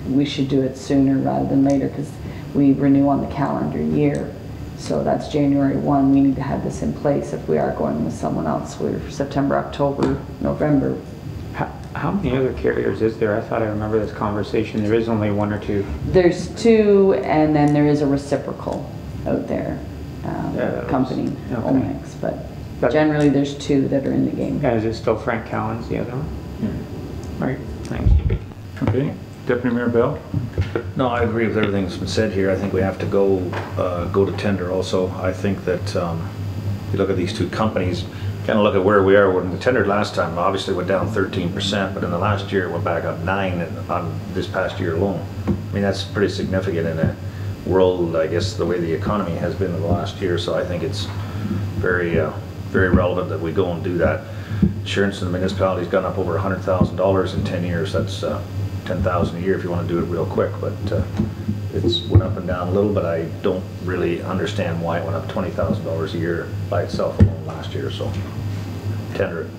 we should do it sooner rather than later, because we renew on the calendar year. So that's January 1. We need to have this in place if we are going with someone else. We're September, October, November. How many other carriers is there? I thought I remember this conversation. There is only one or two. There's two, and then there is a reciprocal out there, company, okay. Omex, but generally there's two that are in the game. Yeah, is it still Frank Cowan's the other one? Right, thanks. Okay. Deputy Mayor Bell? No, I agree with everything that's been said here. I think we have to go to tender also. I think that you look at these two companies, kind of look at where we are. When we tendered last time, obviously went down 13%, but in the last year it went back up 9% on this past year alone. I mean, that's pretty significant in a world, I guess, the way the economy has been in the last year. So I think it's very, very relevant that we go and do that. Insurance in the municipality's gone up over $100,000 in 10 years. That's $10,000 a year if you want to do it real quick, but it's went up and down a little, but I don't really understand why it went up $20,000 a year by itself alone last year, so tender it.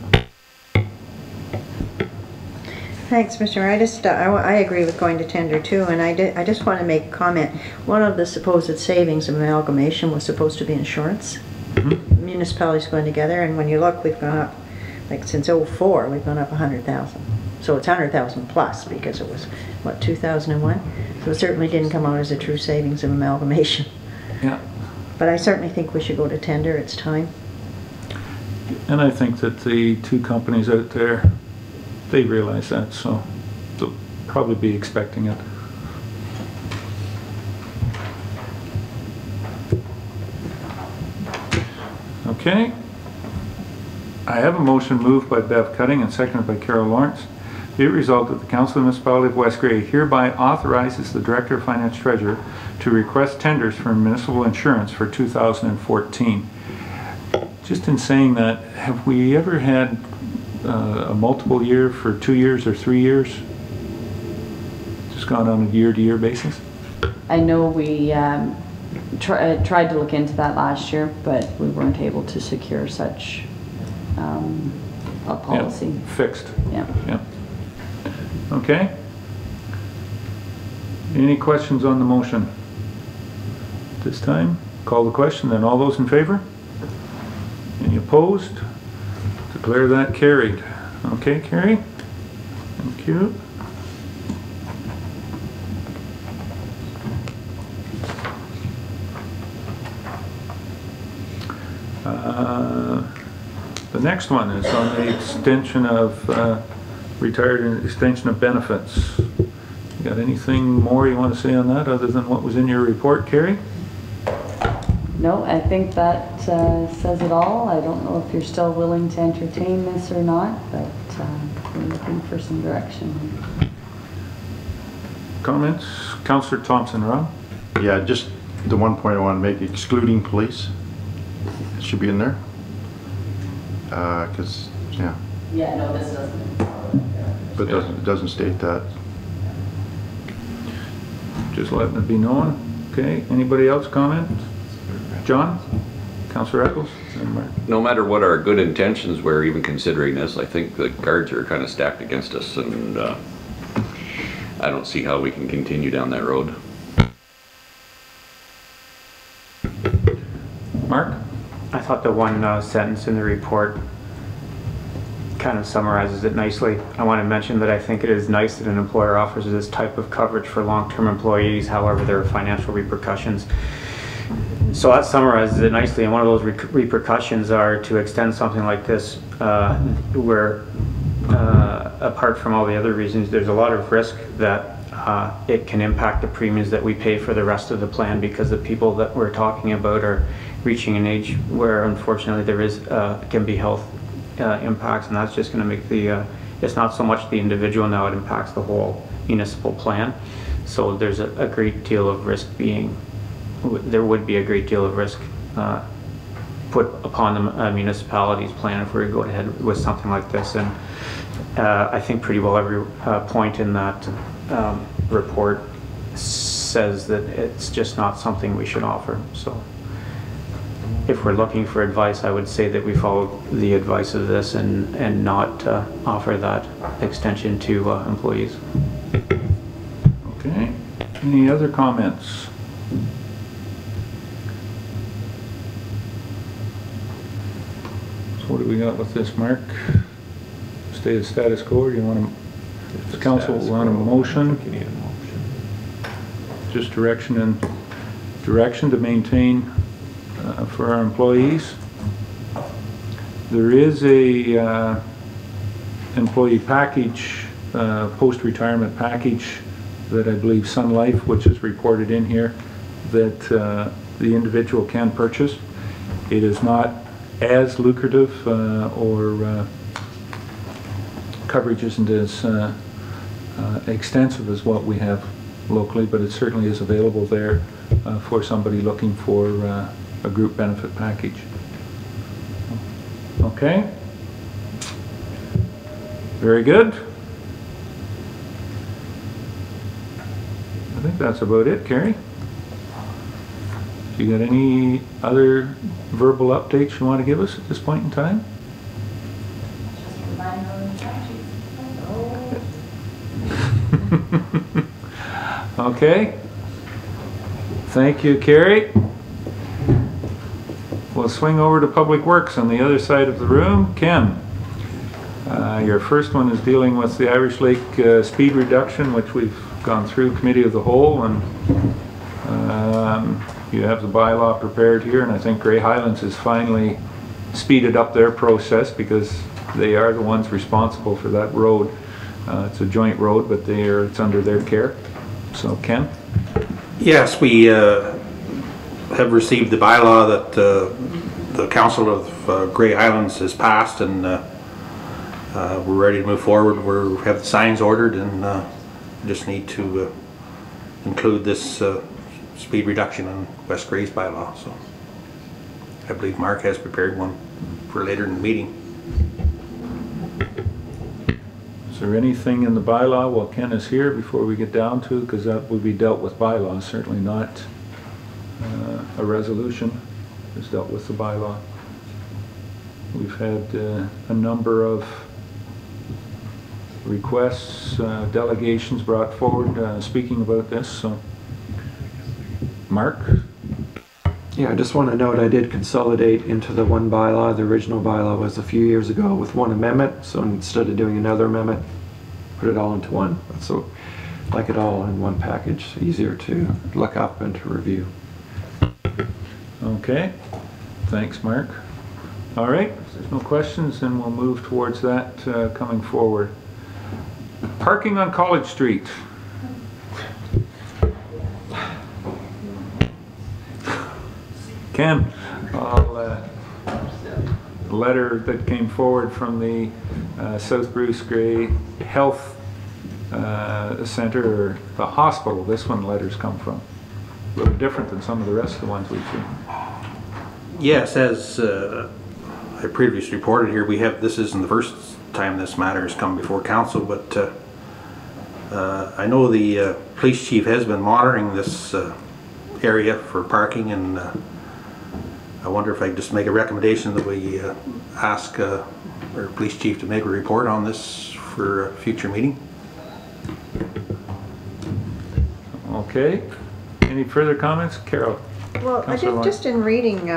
Thanks, Mr. Mayor. I agree with going to tender too, and I just want to make a comment. One of the supposed savings of amalgamation was supposed to be insurance. Municipalities going together, and when you look, we've gone up, like since '04, we've gone up 100,000. So it's 100,000 plus, because it was, what, 2001? So it certainly didn't come out as a true savings of amalgamation. Yeah. But I certainly think we should go to tender. It's time. And I think that the two companies out there, they realize that, so they'll probably be expecting it. Okay. I have a motion moved by Bev Cutting and seconded by Carol Lawrence. Be it resolved that the Council of the Municipality of West Grey hereby authorizes the Director of Finance Treasurer to request tenders for municipal insurance for 2014. Just in saying that, have we ever had a multiple year for 2 years or 3 years? Just gone on a year-to-year basis? I know we tried to look into that last year, but we weren't able to secure such a policy. Yeah, fixed. Yeah. Yeah. Okay. Any questions on the motion? This time, call the question, then all those in favor? Any opposed? Declare that carried. Okay, Carrie? Thank you. The next one is on the extension of retired and extension of benefits. You got anything more you want to say on that other than what was in your report, Carrie? No, I think that says it all. I don't know if you're still willing to entertain this or not, but we're looking for some direction. Comments? Councillor Thompson, Rob? Yeah, just the one point I want to make, excluding police. It should be in there. Because, yeah. Yeah, no, this doesn't. But it doesn't state that. Just letting it be known. Okay, anybody else comment? John? Councillor Eccles? And Mark? No matter what our good intentions were, even considering this, I think the cards are kind of stacked against us, and I don't see how we can continue down that road. Mark? I thought the one sentence in the report kind of summarizes it nicely. I want to mention that I think it is nice that an employer offers this type of coverage for long-term employees, however there are financial repercussions. So that summarizes it nicely, and one of those repercussions are to extend something like this where apart from all the other reasons, there's a lot of risk that it can impact the premiums that we pay for the rest of the plan, because the people that we're talking about are reaching an age where unfortunately there is can be health impacts, and that's just going to make the it's not so much the individual now, it impacts the whole municipal plan. So there's a great deal of risk there would be a great deal of risk put upon the municipality's plan if we go ahead with something like this. And I think pretty well every point in that report says that it's just not something we should offer. So if we're looking for advice, I would say that we follow the advice of this and not offer that extension to employees. Okay. Any other comments? So what do we got with this, Mark? Stay the status quo, or do you want to, does council want a motion? Just direction to maintain for our employees. There is a employee package, post-retirement package that I believe Sun Life, which is reported in here, that the individual can purchase. It is not as lucrative or coverage isn't as extensive as what we have locally, but it certainly is available there for somebody looking for a group benefit package. Okay. Very good. I think that's about it, Carrie. You got any other verbal updates you want to give us at this point in time? Okay. Thank you, Carrie. We'll swing over to Public Works on the other side of the room. Ken, your first one is dealing with the Irish Lake speed reduction, which we've gone through Committee of the Whole, and you have the bylaw prepared here, and I think Grey Highlands has finally speeded up their process because they are the ones responsible for that road. It's a joint road, but it's under their care. So, Ken? Yes, we have received the bylaw that the Council of Grey Highlands has passed, and we're ready to move forward. We have the signs ordered, and just need to include this speed reduction in West Grey's bylaw. So I believe Mark has prepared one for later in the meeting. Is there anything in the bylaw while Ken is here before we get down to, because that would be dealt with bylaw, certainly not a resolution is dealt with the bylaw. We've had a number of requests, delegations brought forward speaking about this. So, Mark? Yeah, I just want to note I did consolidate into the one bylaw. The original bylaw was a few years ago with one amendment, so instead of doing another amendment, put it all into one. So like it all in one package, easier to look up and to review. Okay, thanks, Mark. All right, if there's no questions, then we'll move towards that coming forward. Parking on College Street. Ken, the letter that came forward from the South Bruce Grey Health Center, or the hospital, this one letters come from. A little different than some of the rest of the ones we've seen. Yes, as I previously reported here, this isn't the first time this matter has come before council, but I know the police chief has been monitoring this area for parking, and I wonder if I could just make a recommendation that we ask our police chief to make a report on this for a future meeting. Okay. Any further comments? Carol? Well, Councillor just in reading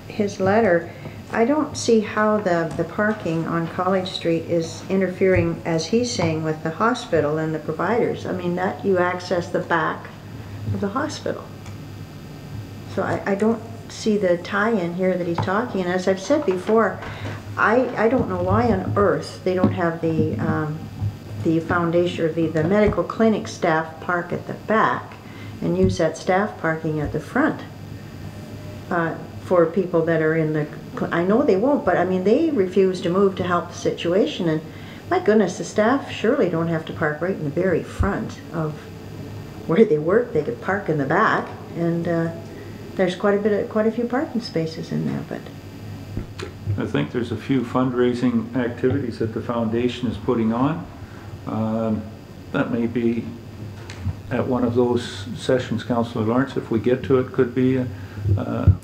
his letter, I don't see how the parking on College Street is interfering, as he's saying, with the hospital and the providers. I mean, that you access the back of the hospital. So I don't see the tie-in here that he's talking. And as I've said before, I don't know why on earth they don't have the foundation or the medical clinic staff park at the back and use that staff parking at the front for people that are in the, I know they won't, but I mean, they refuse to move to help the situation, and my goodness, the staff surely don't have to park right in the very front of where they work. They could park in the back, and there's quite a few parking spaces in there. But I think there's a few fundraising activities that the foundation is putting on. That may be at one of those sessions, Councillor Lawrence, if we get to it, could be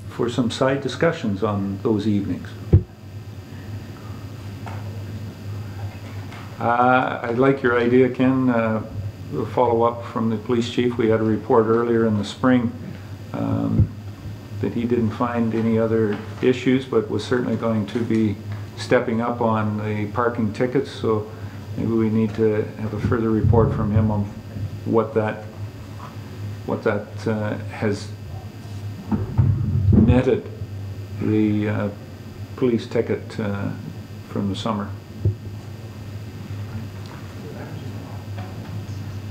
for some side discussions on those evenings. I like your idea, Ken. We'll follow up from the police chief. We had a report earlier in the spring that he didn't find any other issues, but was certainly going to be stepping up on the parking tickets. So maybe we need to have a further report from him on what that has netted the police ticket from the summer.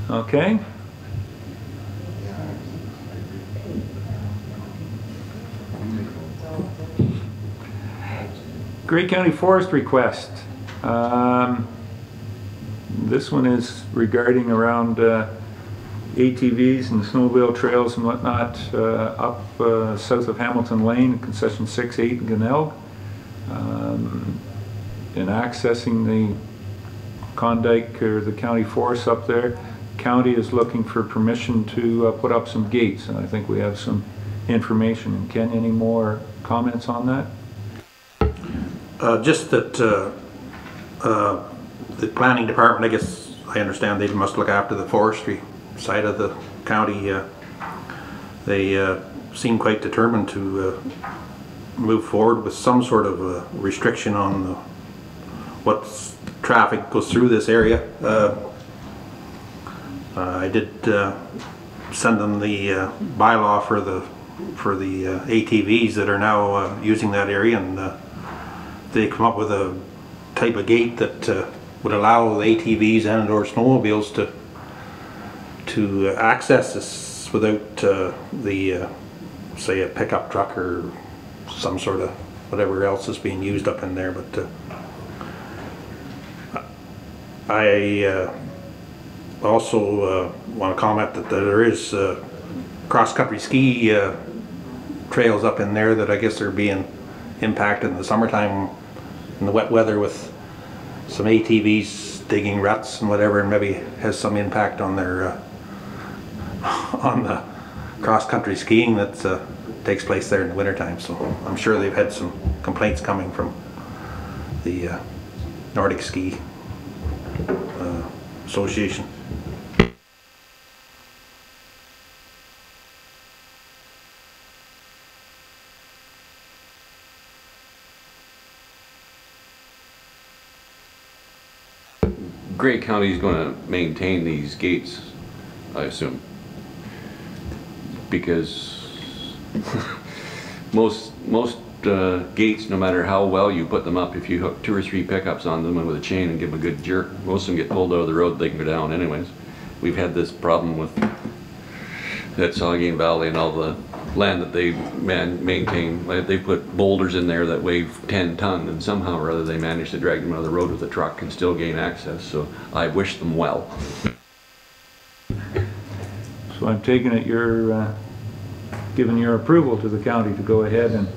Okay. Grey County Forest request. This one is regarding around ATVs and snowmobile trails and whatnot up south of Hamilton Lane, concession 6, 8 in Glenelg, and accessing the Klondike or the county forest up there. County is looking for permission to put up some gates, and I think we have some information. And Ken, any more comments on that? Just that the planning department, I guess I understand they must look after the forestry side of the county. They seem quite determined to move forward with some sort of restriction on what traffic goes through this area. I did send them the bylaw for the ATVs that are now using that area, and they come up with a type of gate that would allow the ATVs and or snowmobiles to access this without say a pickup truck or some sort of whatever else is being used up in there. But I also want to comment that there is cross-country ski trails up in there that I guess are being impacted in the summertime in the wet weather with some ATVs digging ruts and whatever, and maybe has some impact on their on the cross-country skiing that takes place there in the wintertime. So I'm sure they've had some complaints coming from the Nordic Ski Association. Grey County is going to maintain these gates, I assume, because most gates, no matter how well you put them up, if you hook 2 or 3 pickups on them with a chain and give them a good jerk, most of them get pulled out of the road. They can go down anyways. We've had this problem with that Saugeen Valley and all the land that they maintain. They put boulders in there that weigh 10 tons, and somehow or other they managed to drag them out of the road with a truck and still gain access. So I wish them well. So I'm taking it you're giving your approval to the county to go ahead and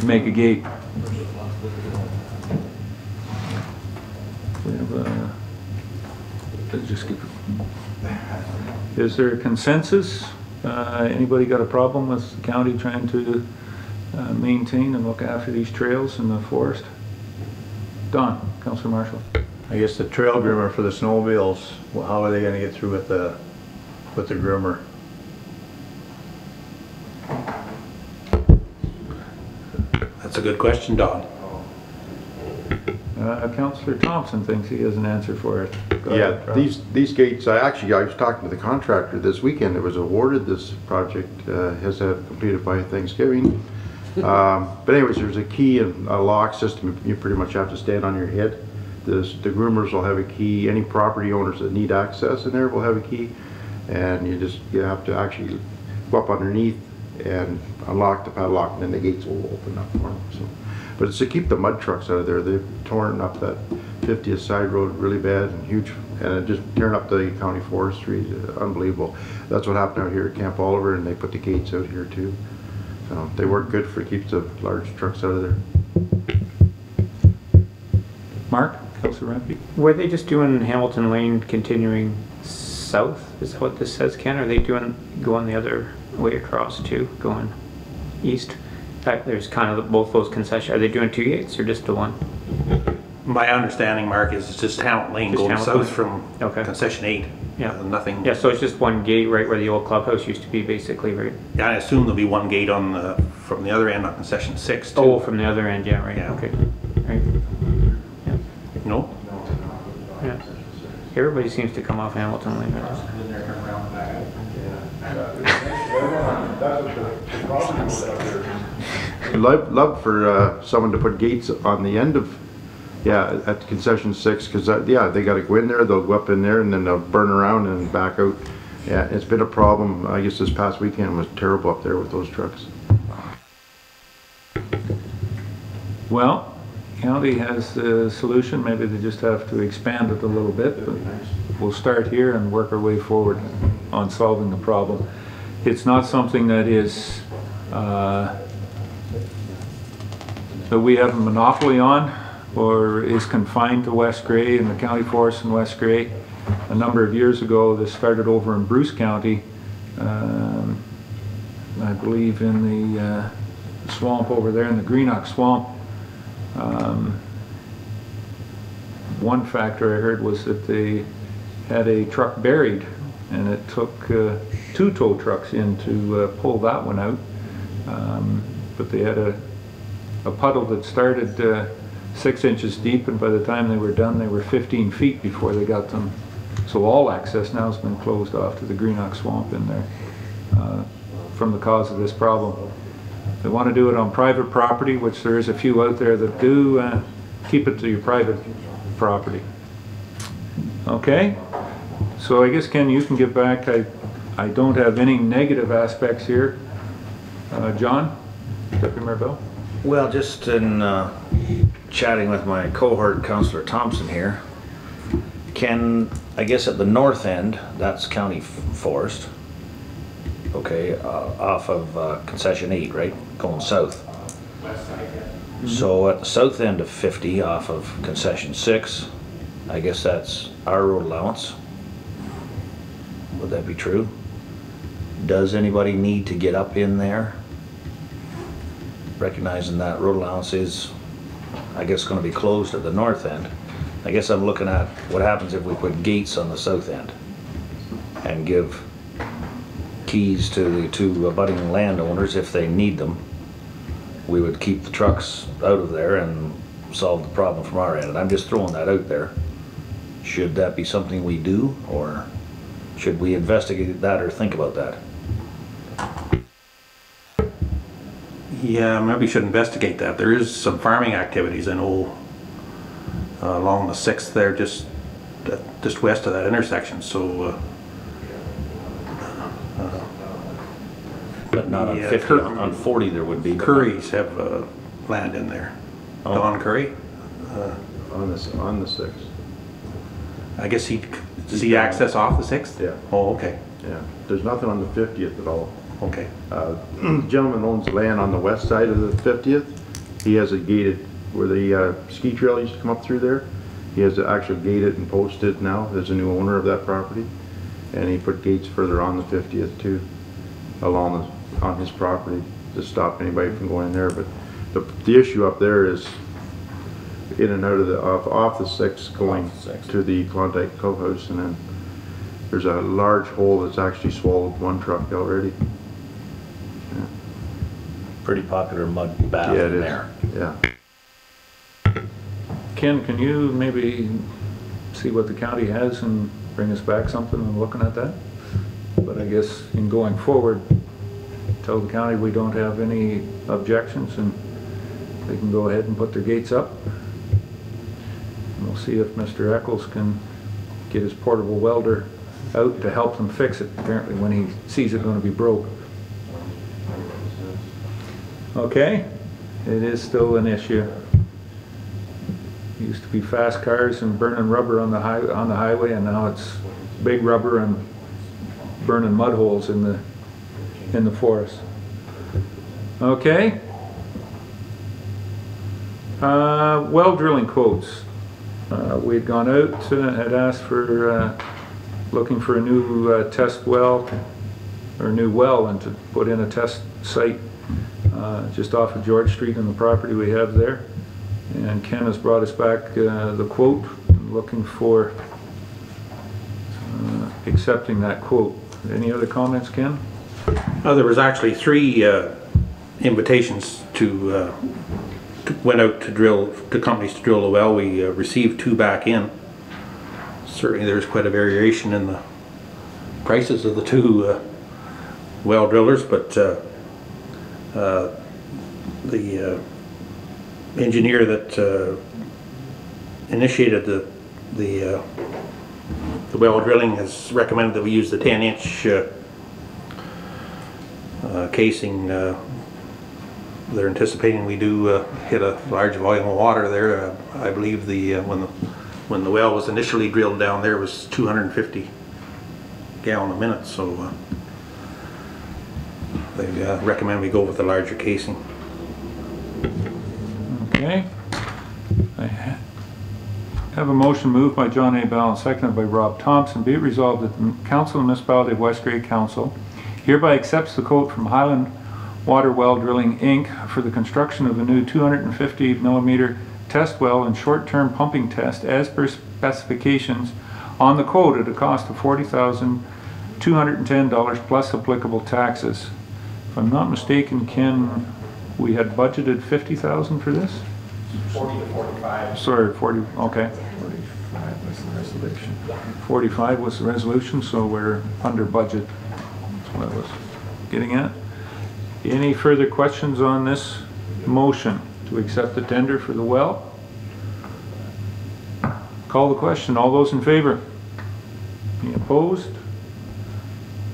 make a gate. We have just keep. Is there a consensus? Anybody got a problem with the county trying to maintain and look after these trails in the forest? Don, Councillor Marshall. I guess the trail groomer for the snowmobiles, well, how are they gonna get through with the groomer? That's a good question, Don. Councillor Thompson thinks he has an answer for it. Yeah, these gates, I was talking to the contractor this weekend. It was awarded, this project has to have completed by Thanksgiving. But anyways, there's a key and a lock system. You pretty much have to stand on your head. The groomers will have a key. Any property owners that need access in there will have a key. And you have to actually go up underneath and unlock the padlock, and then the gates will open up for them. So, but it's to keep the mud trucks out of there. They've torn up that 50th side road really bad and huge, and it just tearing up the county forestry. Unbelievable. That's what happened out here at Camp Oliver, and they put the gates out here too. So they work good for keeps the large trucks out of there. Mark, Councillor Rampy. Were they just doing Hamilton Lane continuing south? Is that what this says, Ken? Are they going the other way across too, going east? In fact, there's kind of both those concessions. Are they doing 2 gates or just the one? My understanding, Mark, is it's just Hamilton Lane going south from concession 8. Yeah. Nothing. Yeah, so it's just one gate right where the old clubhouse used to be, basically, right? Yeah, I assume there'll be one gate on from the other end on concession 6 too. Oh, from the other end, yeah, right. Yeah. Okay. Right. Yeah. No? Yeah. Everybody seems to come off Hamilton Lane. Right? I'd love for someone to put gates on the end of, at concession 6, because they got to go in there, they'll go up in there, and then they'll burn around and back out. Yeah, it's been a problem. I guess this past weekend was terrible up there with those trucks. Well, county has the solution. Maybe they just have to expand it a little bit, but we'll start here and work our way forward on solving the problem. It's not something that is that we have a monopoly on or is confined to West Grey and the county forest in West Grey. A number of years ago, this started over in Bruce County, I believe in the swamp over there in the Greenock Swamp. One factor I heard was that they had a truck buried, and it took 2 tow trucks in to pull that one out. But they had a puddle that started 6 inches deep, and by the time they were done, they were 15 feet before they got them. So all access now has been closed off to the Greenock Swamp in there from the cause of this problem. They want to do it on private property, which there is a few out there that do. Keep it to your private property. Okay, so I guess, Ken, you can get back. I don't have any negative aspects here. John, Deputy Mayor Bell? Well, just in chatting with my cohort, Councillor Thompson here, I guess at the north end, that's county forest, okay, off of concession 8, right, going south. So at the south end of 50, off of concession 6, I guess that's our road allowance. Would that be true? Does anybody need to get up in there? Recognizing that road allowance is, I guess, going to be closed at the north end. I guess I'm looking at what happens if we put gates on the south end and give keys to the 2 abutting landowners if they need them. We would keep the trucks out of there and solve the problem from our end. And I'm just throwing that out there. Should that be something we do, or should we investigate that or think about that? Yeah, maybe we should investigate that. There is some farming activities, I know, along the 6th there, just west of that intersection. So, but not on 50. On 40 there would be. Currys have land in there. Oh. Don Curry. On the 6th. I guess does he access off the 6th? Yeah. Oh, okay. Yeah. There's nothing on the 50th at all. Okay. The gentleman owns land on the west side of the 50th. He has a gated where the ski trail used to come up through there. He has to actually gate it and post it now as a new owner of that property. And he put gates further on the 50th too, on his property to stop anybody from going in there. But the issue up there is in and out of off the 6th going to the Klondike Clubhouse, and then there's a large hole that's actually swallowed one truck already. Yeah. Pretty popular mud bath Yeah, in it is. there. Yeah. Ken, can you maybe see what the county has and bring us back something and looking at that? But I guess in going forward, tell the county we don't have any objections and they can go ahead and put their gates up. And we'll see if Mr. Eccles can get his portable welder out to help them fix it, apparently when he sees it going to be broke. Okay, it is still an issue. It used to be fast cars and burning rubber on the highway, and now it's big rubber and burning mud holes in the forest. Okay. Well drilling quotes. We'd gone out, had asked for looking for a new test well, or new well, and to put in a test site just off of George Street on the property we have there. And Ken has brought us back the quote, looking for accepting that quote. Any other comments, Ken? There was actually 3 invitations went out to companies to drill the well. We received 2 back in. Certainly there's quite a variation in the prices of the 2 well drillers, but the engineer that initiated the well drilling has recommended that we use the 10-inch casing. They're anticipating we do hit a large volume of water there. I believe when the well was initially drilled down there was 250 gallon a minute, so they recommend we go with the larger casing. Okay. I have a motion moved by John A. Bell and seconded by Rob Thompson. Be it resolved that the Council of the Municipality of West Grey Council hereby accepts the quote from Highland Water Well Drilling Inc. for the construction of a new 250 millimeter test well and short-term pumping test as per specifications on the quote at a cost of $40,210 plus applicable taxes. If I'm not mistaken, Ken, we had budgeted $50,000 for this? 40 to 45. Sorry, 40, okay. 45 was the resolution. 45 was the resolution, so we're under budget. That's what I was getting at. Any further questions on this motion to accept the tender for the well? Call the question. All those in favor? Any opposed?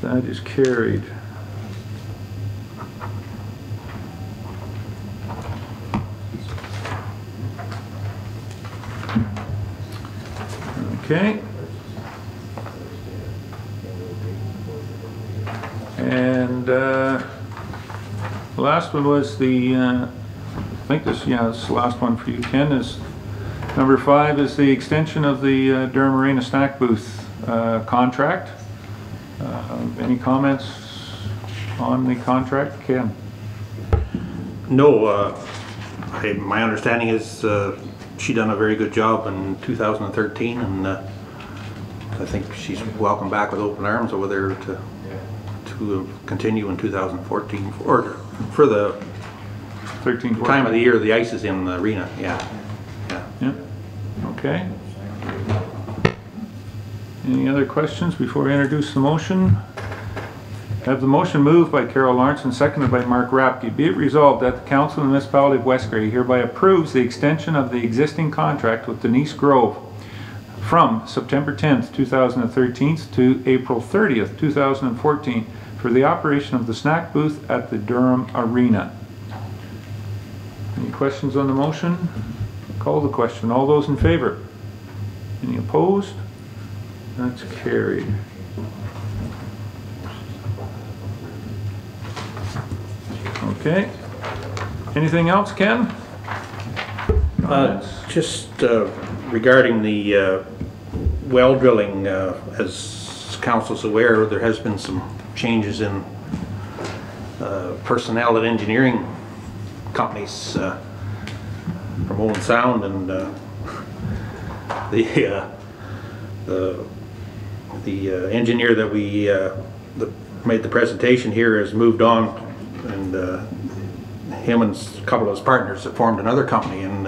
That is carried. Okay. And the last one was the, I think this, yeah, this is the last one for you, Ken, is number 5 is the extension of the Durham Arena snack booth contract. Any comments on the contract, Ken? No, my understanding is she done a very good job in 2013, and I think she's welcome back with open arms over there to continue in 2014 for the 13, 14. time of the year the ice is in the arena. Yeah. Okay. Any other questions before we introduce the motion? Have the motion moved by Carol Lawrence and seconded by Mark Rapke. Be it resolved that the Council of the Municipality of West Grey hereby approves the extension of the existing contract with Denise Grove from September 10th, 2013 to April 30th, 2014 for the operation of the snack booth at the Durham Arena. Any questions on the motion? Call the question. All those in favor? Any opposed? That's carried. Okay. Anything else, Ken? comments? Just regarding the well drilling, as council's aware, there has been some changes in personnel at engineering companies from Owen Sound, and the engineer that we that made the presentation here has moved on, and him and a couple of his partners have formed another company, and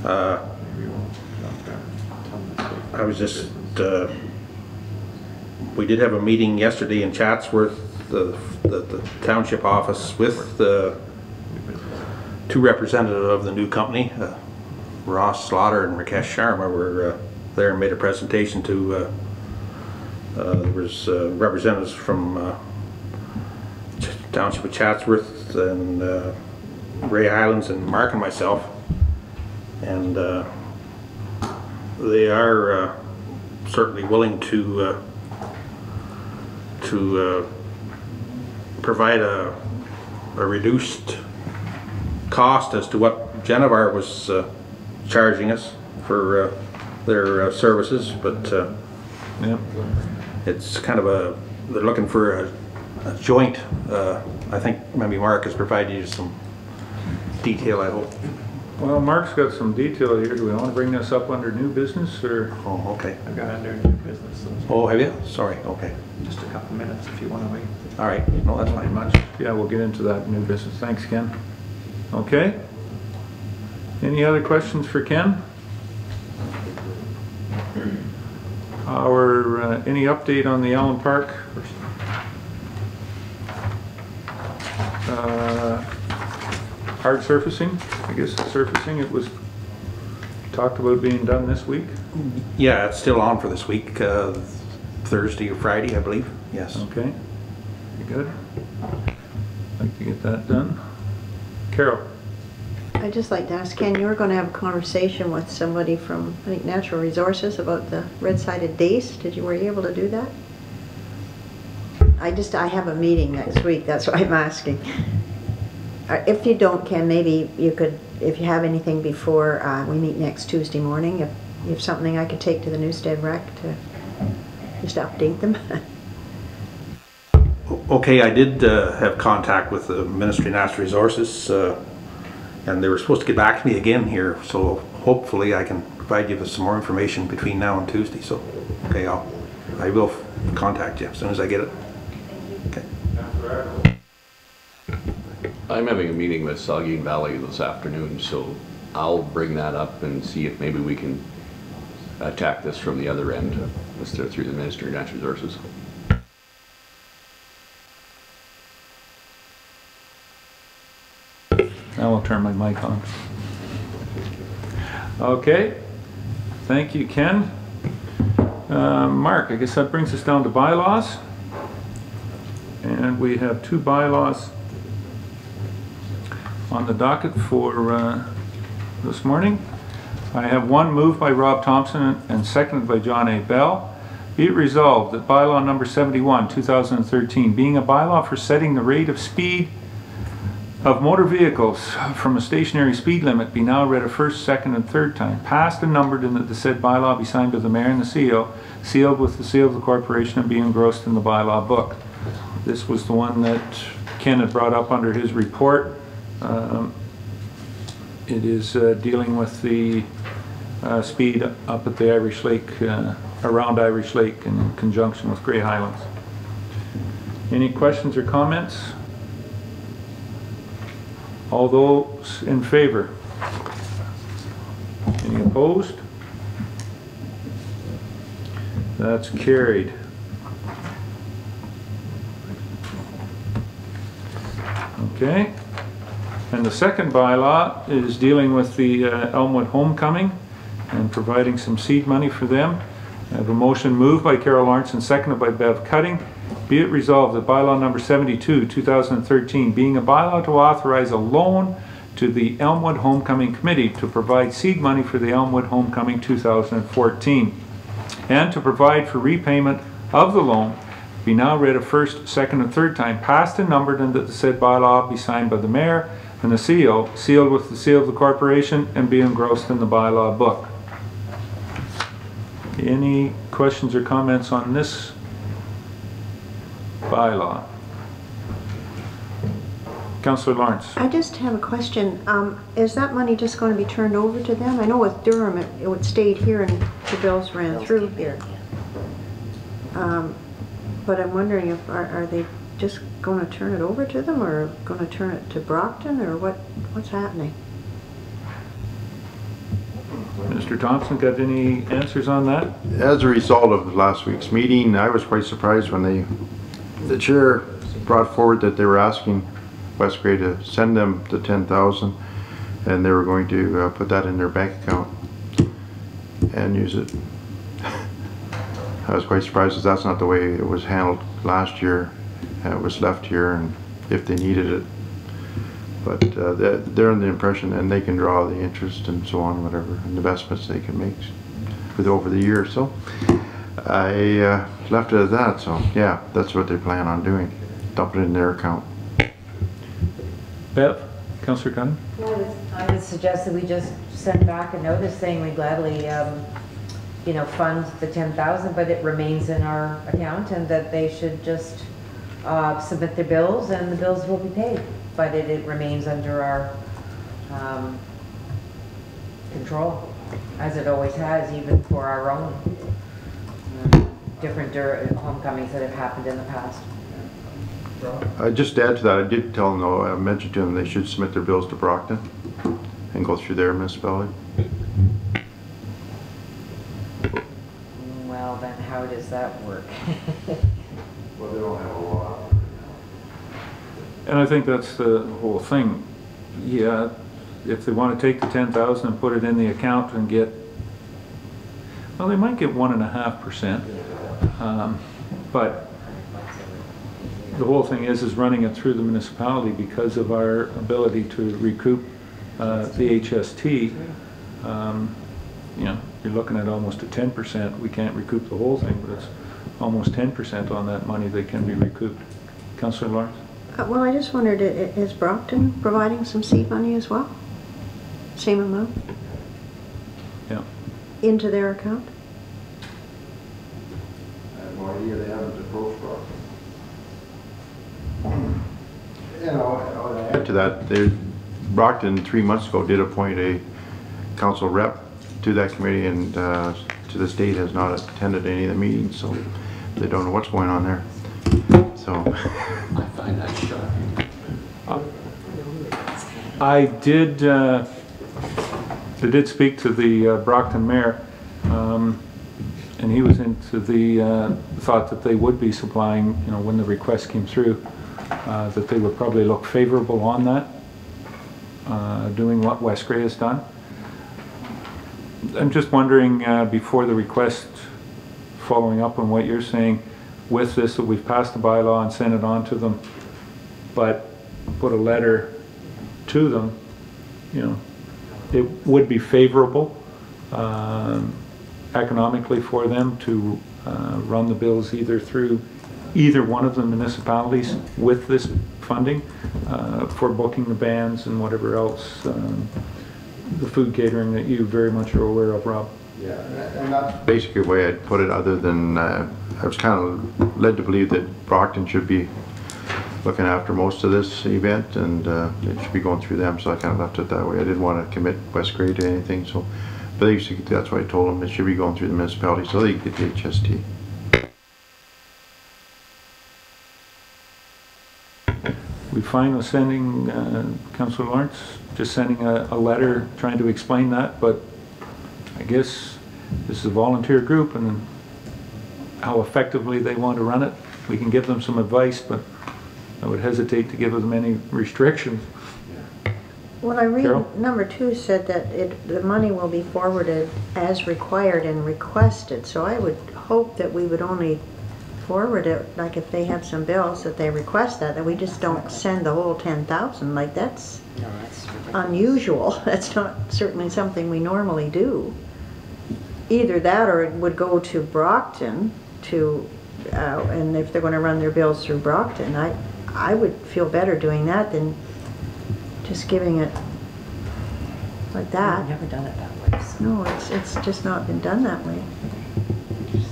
I was just we did have a meeting yesterday in Chatsworth, the township office, with the two representatives of the new company, Ross Slaughter and Rakesh Sharma, were there and made a presentation to there was representatives from township of Chatsworth and Grey Highlands and Mark and myself, and they are certainly willing to provide a reduced cost as to what Genevar was charging us for their services, but Yep. it's kind of they're looking for a joint. I think maybe Mark has provided you some detail, I hope. Well, Mark's got some detail here. Do we want to bring this up under new business, or? Oh, okay. I've got under new business, so Oh, have you? Sorry, okay. just a couple minutes if you want to wait. All right, no, that's fine. Much. Yeah, we'll get into that new business. Thanks, Ken. Okay. Any other questions for Ken? Any update on the Allen Park? Hard surfacing, I guess surfacing, it was talked about being done this week? Yeah, it's still on for this week, Thursday or Friday, I believe. Yes. Okay, very good. I'd like to get that done. Carol? I'd just like to ask Ken, you were going to have a conversation with somebody from, I think, Natural Resources about the red-sided dace. Were you able to do that? I have a meeting next week, that's why I'm asking. If you don't, Ken, maybe you could, if you have anything before we meet next Tuesday morning, if you have something I could take to the Newstead Rec to just update them. Okay, I did have contact with the Ministry of Natural Resources, and they were supposed to get back to me again here, so hopefully I can provide you with some more information between now and Tuesday. So, okay, I will contact you as soon as I get it. Okay. I'm having a meeting with Saugeen Valley this afternoon, so I'll bring that up and see if maybe we can attack this from the other end, through the Ministry of Natural Resources. Now I'll turn my mic on. Okay, thank you, Ken. Mark, I guess that brings us down to bylaws. And we have two bylaws on the docket for this morning. I have one moved by Rob Thompson and seconded by John A. Bell. Be it resolved that bylaw number 71, 2013, being a bylaw for setting the rate of speed of motor vehicles from a stationary speed limit, be now read a first, second, and third time, passed and numbered, and that the said bylaw be signed by the mayor and the CEO, sealed with the seal of the corporation, and be engrossed in the bylaw book. This was the one that Ken had brought up under his report. It is dealing with the speed up at the Irish Lake, around Irish Lake, in conjunction with Grey Highlands. Any questions or comments? All those in favor? Any opposed? That's carried. Okay. And the second bylaw is dealing with the Elmwood Homecoming and providing some seed money for them. I have a motion moved by Carol Lawrence and seconded by Bev Cutting. Be it resolved that bylaw number 72, 2013, being a bylaw to authorize a loan to the Elmwood Homecoming Committee to provide seed money for the Elmwood Homecoming 2014, and to provide for repayment of the loan, be now read a first, second, and third time, passed and numbered, and that the said bylaw be signed by the mayor, and the seal, sealed with the seal of the corporation and be engrossed in the bylaw book. Any questions or comments on this bylaw? Councillor Lawrence. I just have a question. Is that money just going to be turned over to them? I know with Durham it would stayed here and the bills ran through here. But I'm wondering if are they just going to turn it over to them, or going to turn it to Brockton, or what's happening? Mr. Thompson, got any answers on that? As a result of last week's meeting, I was quite surprised when the chair brought forward that they were asking West Grey to send them the 10,000, and they were going to put that in their bank account and use it. I was quite surprised because that's not the way it was handled last year. It was left here, and if they needed it. But they're under the impression, and they can draw the interest and so on, whatever investments they can make over the year. So I left it at that. So yeah, that's what they plan on doing. Dump it in their account. Bev? Councillor Cunningham? I would suggest that we just send back a notice saying we gladly, you know, fund the 10,000, but it remains in our account, and that they should just submit their bills, and the bills will be paid. But it remains under our control, as it always has, even for our own different homecomings that have happened in the past. Just to add to that, I did tell them, though, I mentioned to them they should submit their bills to Brockton and go through their municipality. Well, then how does that work? Well, they don't have a law. And I think that's the whole thing. Yeah, if they want to take the 10,000 and put it in the account and get, well, they might get 1.5%. But the whole thing is running it through the municipality because of our ability to recoup the HST. You know, you're looking at almost a 10%. We can't recoup the whole thing, but it's almost 10% on that money that can be recouped. Councillor Lawrence? Well, I just wondered, is Brockton providing some seed money as well? Same amount? Yeah. Into their account? I have no idea. They haven't approached Brockton. You know, to add to that, Brockton 3 months ago did appoint a council rep to that committee, and to this date has not attended any of the meetings, so they don't know what's going on there. So I find that shocking. I did speak to the Brockton mayor, and he was into the thought that they would be supplying, you know, when the request came through, that they would probably look favorable on that, doing what West Grey has done. I'm just wondering, before the request, following up on what you're saying, with this, that we've passed the bylaw and sent it on to them, but put a letter to them, you know, it would be favorable economically for them to run the bills either through either one of the municipalities with this funding for booking the bands and whatever else, the food catering that you very much are aware of, Rob. yeah, and that's basically the way I'd put it, other than I was kind of led to believe that Brockton should be looking after most of this event, and it should be going through them, so I kind of left it that way. I didn't want to commit West Grey to anything, so, but that's why I told them it should be going through the municipality so they get the HST. We fine with sending, Councillor Lawrence, just sending a letter trying to explain that, but I guess this is a volunteer group, and how effectively they want to run it, we can give them some advice, but I would hesitate to give them any restrictions. Well, I read Carol? number 2 said that the money will be forwarded as required and requested, so I would hope that we would only forward it, like if they have some bills that they request that we just don't send the whole 10,000. Like, that's unusual. That's not certainly something we normally do. Either that, or it would go to Brockton to, and if they're going to run their bills through Brockton, I would feel better doing that than just giving it like that. I've never done it that way. So No, it's just not been done that way.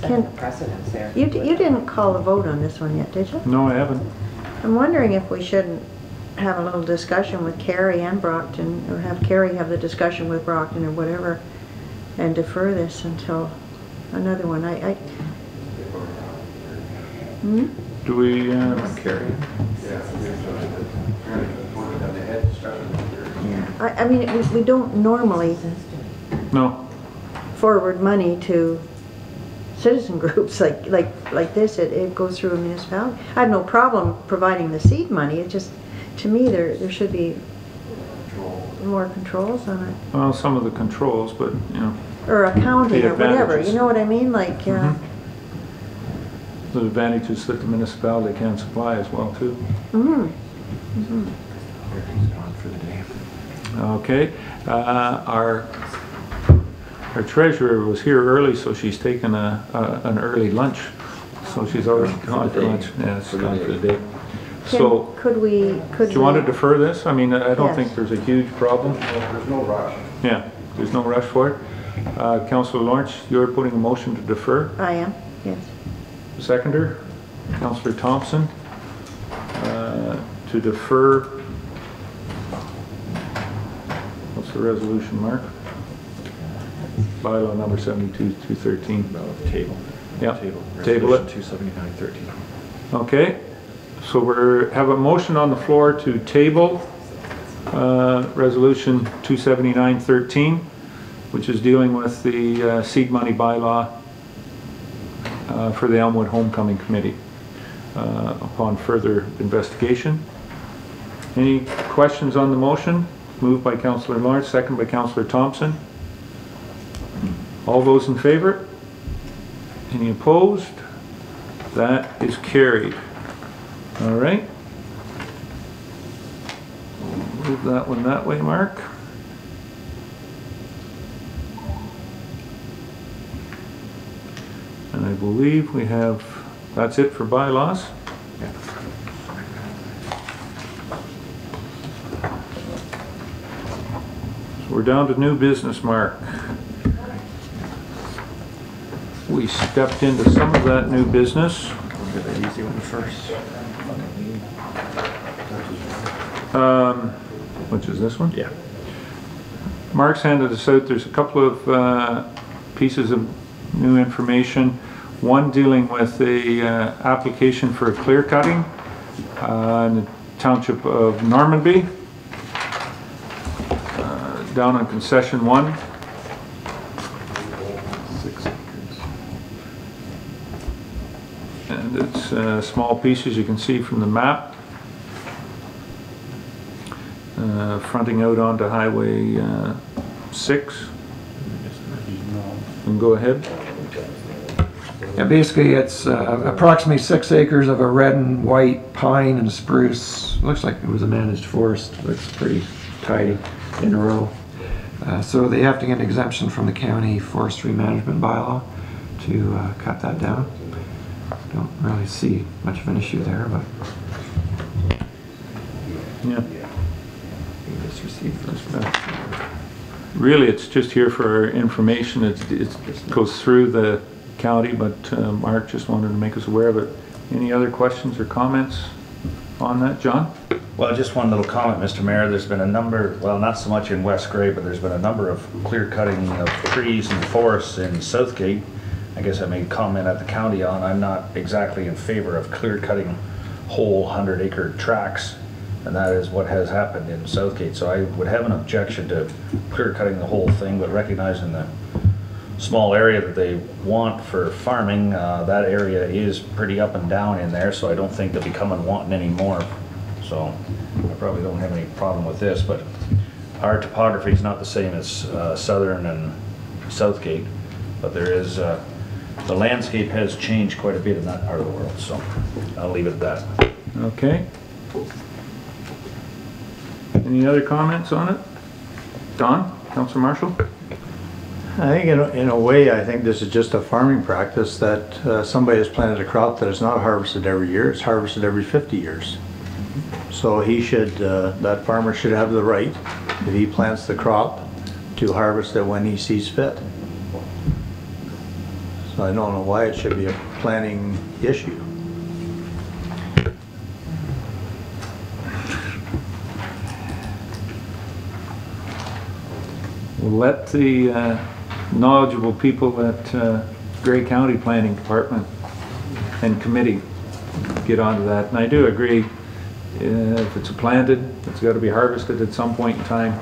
setting a precedence there. You didn't call a vote on this one yet, did you? No, I haven't. I'm wondering if we shouldn't have a little discussion with Carrie and Brockton, or have Carrie have the discussion with Brockton or whatever, and defer this until another one. Do we, Carrie? I mean, we don't normally no. forward money to citizen groups like this. It goes through a municipality. I have no problem providing the seed money. It just, to me, there should be more controls on it. Well, some of the controls, but, you know. Or accounting The or whatever, advantages. you know what I mean? Like, The advantages that the municipality can supply as well, too. Okay. Our treasurer was here early, so she's taken an early lunch. So she's already gone for lunch. Yeah, it's gone for the day. So, could we? do you want to defer this? I mean, I don't Yes. think there's a huge problem. There's no rush. Yeah, there's no rush for it. Councillor Lawrence, you're putting a motion to defer. I am, yes. Seconder, Councillor Thompson, to defer. What's the resolution, Mark? Bylaw number 72-213. Table. Yeah, Table. table it. 279-13. Okay, so we have a motion on the floor to table resolution 279-13, which is dealing with the seed money bylaw for the Elmwood Homecoming Committee upon further investigation. Any questions on the motion? Moved by Councillor Lawrence, second by Councillor Thompson. All those in favor? Any opposed? That is carried. All right. Move that one that way, Mark. And I believe we have, that's it for bylaws. So we're down to new business, Mark. We stepped into some of that new business. We'll get the easy one first. Which is this one? Yeah. Mark's handed us out. There's a couple of pieces of new information. One dealing with the application for clear cutting in the township of Normanby, down on concession 1. 6 acres. And it's a small piece, as you can see from the map, fronting out onto Highway 6. And go ahead. Yeah, basically it's approximately 6 acres of a red and white pine and spruce. Looks like it was a managed forest. Looks pretty tidy in a row. So they have to get an exemption from the county forestry management bylaw to cut that down. Don't really see much of an issue there, but Yeah. you just received first. Really, it's just here for our information. It goes through the county, but Mark just wanted to make us aware of it. Any other questions or comments on that, John? Well, just one little comment, Mr. Mayor. There's been a number, well, not so much in West Grey, but there's been a number of clear cutting of trees and forests in Southgate. I guess I made comment at the county on, I'm not exactly in favor of clear cutting whole 100-acre tracts, and that is what has happened in Southgate. So I would have an objection to clear cutting the whole thing, but recognizing the small area that they want for farming, that area is pretty up and down in there, so I don't think they'll be coming wanting any more. So I probably don't have any problem with this, but our topography is not the same as Southern and Southgate, but there is, the landscape has changed quite a bit in that part of the world, so I'll leave it at that. Okay. Any other comments on it? Don, Councillor Marshall? I think in a way, I think this is just a farming practice that somebody has planted a crop that is not harvested every year, it's harvested every 50 years. So he should, that farmer should have the right, if he plants the crop, to harvest it when he sees fit. So I don't know why it should be a planning issue. We'll let the knowledgeable people at Grey County Planning Department and Committee get onto that. And I do agree, if it's planted, it's got to be harvested at some point in time.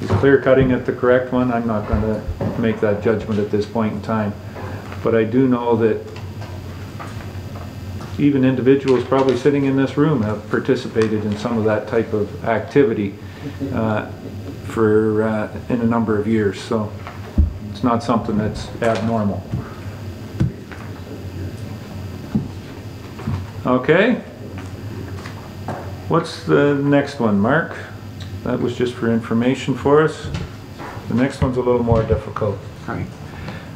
Is clear cutting it the correct one? I'm not going to make that judgment at this point in time. But I do know that even individuals probably sitting in this room have participated in some of that type of activity in a number of years. So it's not something that's abnormal. Okay. What's the next one, Mark? That was just for information for us. The next one's a little more difficult. Right.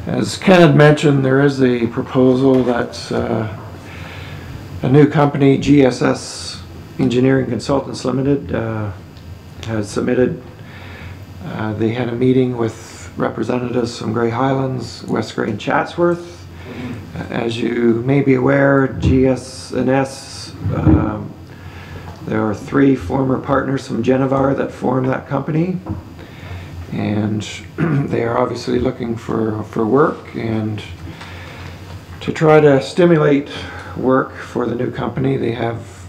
As Ken had mentioned, there is a proposal that a new company, GSS Engineering Consultants Limited, has submitted. They had a meeting with representatives from Grey Highlands, West Grey and Chatsworth. As you may be aware, GS&S, there are 3 former partners from Genevar that formed that company, and they are obviously looking for work, and to try to stimulate work for the new company, they have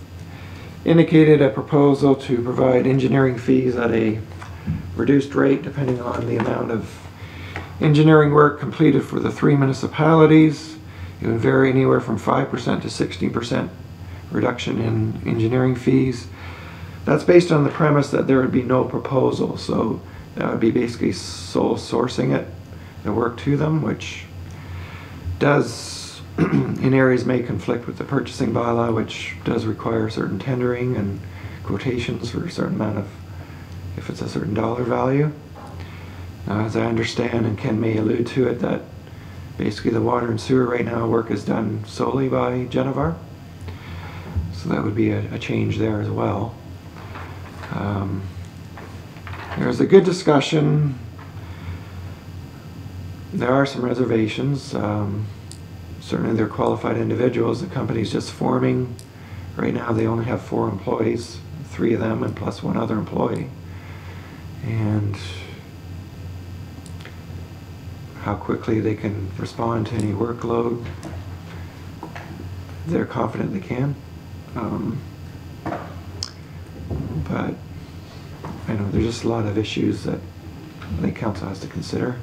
indicated a proposal to provide engineering fees at a reduced rate depending on the amount of engineering work completed for the 3 municipalities. It would vary anywhere from 5% to 16% reduction in engineering fees. That's based on the premise that there would be no proposal, so that would be basically sole sourcing it, the work to them, which does in areas may conflict with the purchasing bylaw, which does require certain tendering and quotations for a certain amount of, if it's a certain dollar value. Now, as I understand, and Ken may allude to it, that basically the water and sewer right now work is done solely by Genevar. So that would be a change there as well. There's a good discussion. There are some reservations. Certainly they're qualified individuals. The company's just forming. Right now they only have 4 employees, 3 of them and plus 1 other employee. And how quickly they can respond to any workload, they're confident they can. But I know there's just a lot of issues that the council has to consider.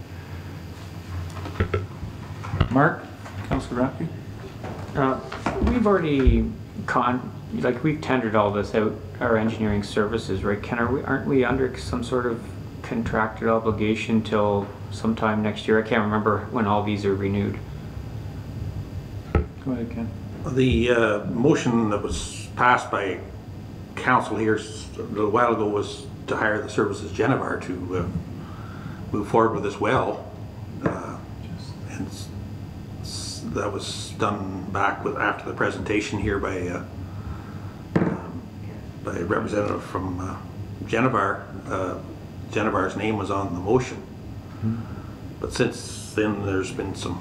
Mark? Councillor Rathke? We've already we've tendered all this out, our engineering services, right? Ken, aren't we under some sort of contracted obligation till sometime next year? I can't remember when all these are renewed. Go ahead, Ken. The motion that was passed by council here a little while ago was to hire the services Genevar to move forward with this well. And that was done back after the presentation here by a representative from Genevar. Genevar's name was on the motion. But since then there's been some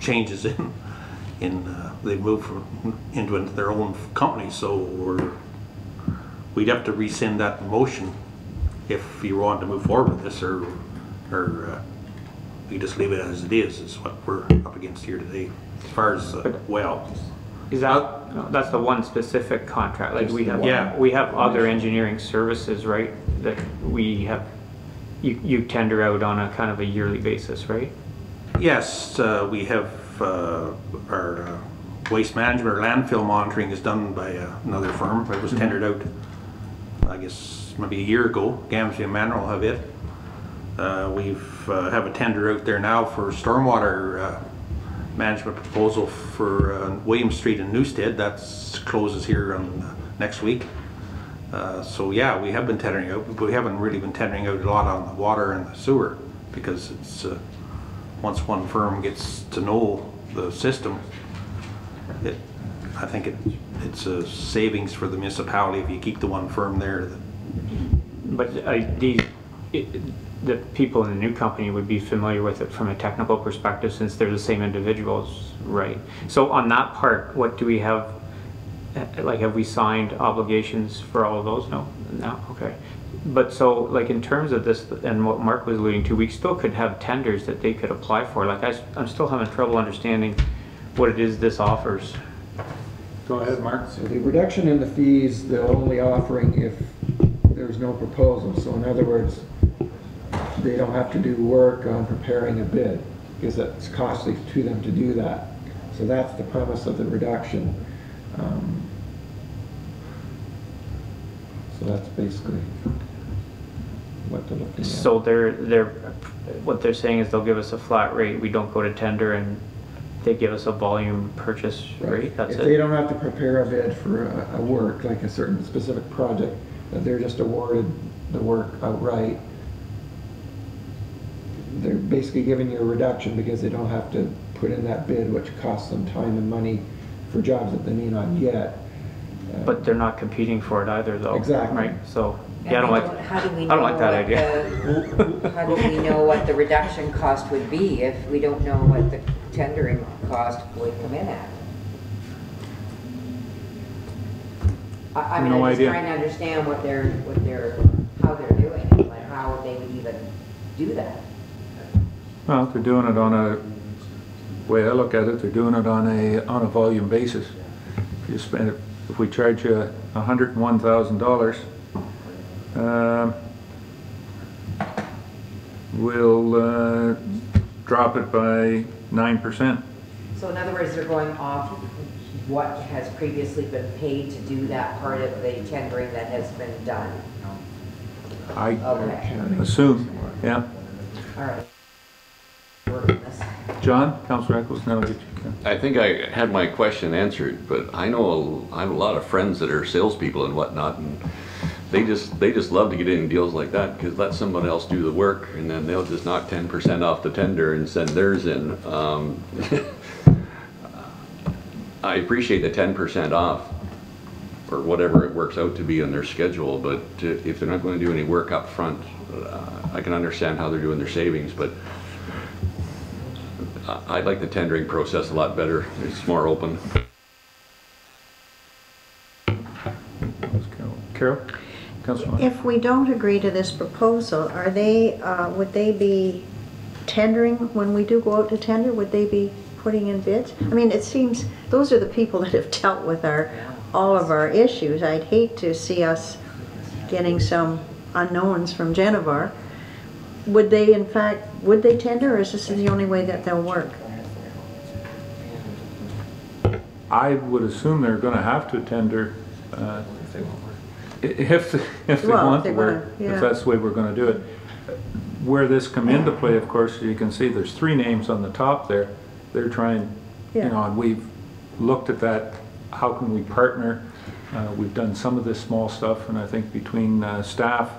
changes they've moved into their own company, so we'd have to rescind that motion if you want to move forward with this, or we just leave it as it is what we're up against here today as far as well. Is that's the one specific contract? Like we have other engineering services, right? That we have. You tender out on a kind of a yearly basis, right? Yes, we have our waste management or landfill monitoring is done by another firm. It was tendered out, I guess, maybe a year ago. Gamsey and Manor have it. We've have a tender out there now for stormwater management proposal for William Street in Newstead. That closes here on next week. So yeah, we have been tendering out, but we haven't really been tendering out a lot on the water and the sewer, because it's once one firm gets to know the system, I think it's a savings for the municipality if you keep the one firm there. But the people in the new company would be familiar with it from a technical perspective since they're the same individuals, right? So on that part, what do we have, like have we signed obligations for all of those? No, okay. But so like in terms of this and what Mark was alluding to, we still could have tenders that they could apply for. Like I'm still having trouble understanding what it is this offers. Go ahead, Mark. So the reduction in the fees, they're only offering if there's no proposal. So in other words, they don't have to do work on preparing a bid because it's costly to them to do that. So that's the premise of the reduction. So that's basically what they're looking at. So what they're saying is they'll give us a flat rate. We don't go to tender and they give us a volume purchase rate. That's if it. they don't have to prepare a bid for a work, like a certain specific project, that they're just awarded the work outright, they're basically giving you a reduction because they don't have to put in that bid, which costs them time and money for jobs that they may not get. But they're not competing for it either, though. Exactly. Right. So yeah, I don't like. How do we know I don't like that idea. How do we know what the reduction cost would be if we don't know what the tendering cost would come in at? I mean, No I'm just idea. trying to understand how they're doing it, like how they would even do that. Well, they're doing it on a, way I look at it, they're doing it on a volume basis. If you spend it, if we charge you $101,000, we'll drop it by 9%. So in other words, they're going off what has previously been paid to do that part of the tendering that has been done. I Okay. assume, yeah. All right. Work on this. John, Councillor Eccles, then I'll get you. I think I had my question answered, but I know I have a lot of friends that are salespeople and whatnot, and they just love to get in deals like that because let someone else do the work, and then they'll just knock 10% off the tender and send theirs in. I appreciate the 10% off, or whatever it works out to be on their schedule, but if they're not going to do any work up front, I can understand how they're doing their savings, but I like the tendering process a lot better. It's more open. Carol? Councillor? If we don't agree to this proposal, are they, would they be tendering, when we do go out to tender, would they be putting in bids? I mean, it seems, those are the people that have dealt with all of our issues. I'd hate to see us getting some unknowns from Genevar. Would they, in fact, would they tender, or is this the only way that they'll work? I would assume they're going to have to tender if they want to work, if that's the way we're going to do it. Where this come into play, of course, you can see there's 3 names on the top there. They're trying, you know, and we've looked at that. How can we partner? We've done some of this small stuff, and I think between staff,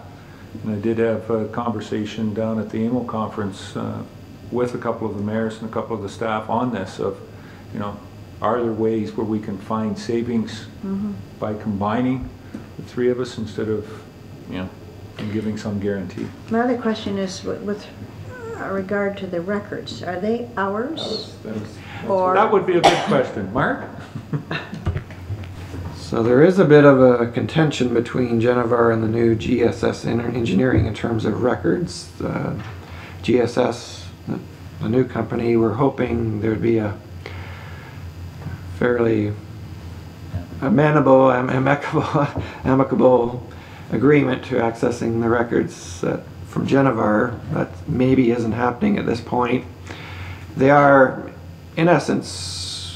and I did have a conversation down at the AMO conference with a couple of the mayors and a couple of the staff on this of, you know, are there ways where we can find savings by combining the 3 of us instead of, you know, giving some guarantee? My other question is with regard to the records. Are they ours? Or That would be a good question. Mark? So there is a bit of a contention between Genevar and the new GSS Engineering in terms of records. GSS, the new company, we're hoping there'd be a fairly amicable agreement to accessing the records from Genevar. That maybe isn't happening at this point. They are, in essence,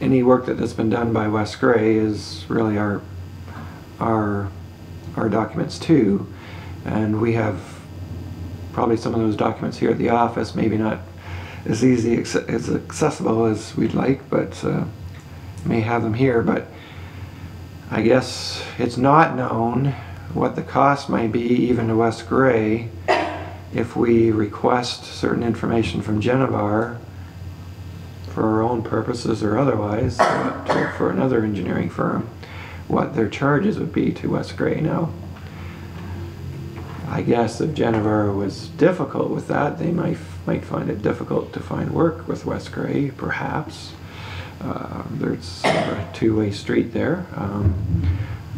any work that's been done by West Gray is really our documents too, and we have probably some of those documents here at the office, maybe not as easy as accessible as we'd like, but may have them here. But I guess it's not known what the cost might be even to West Gray if we request certain information from Genevar for our own purposes or otherwise, for another engineering firm, what their charges would be to West Grey now. I guess if Genevar was difficult with that, they might find it difficult to find work with West Grey, perhaps. There's sort of a two-way street there.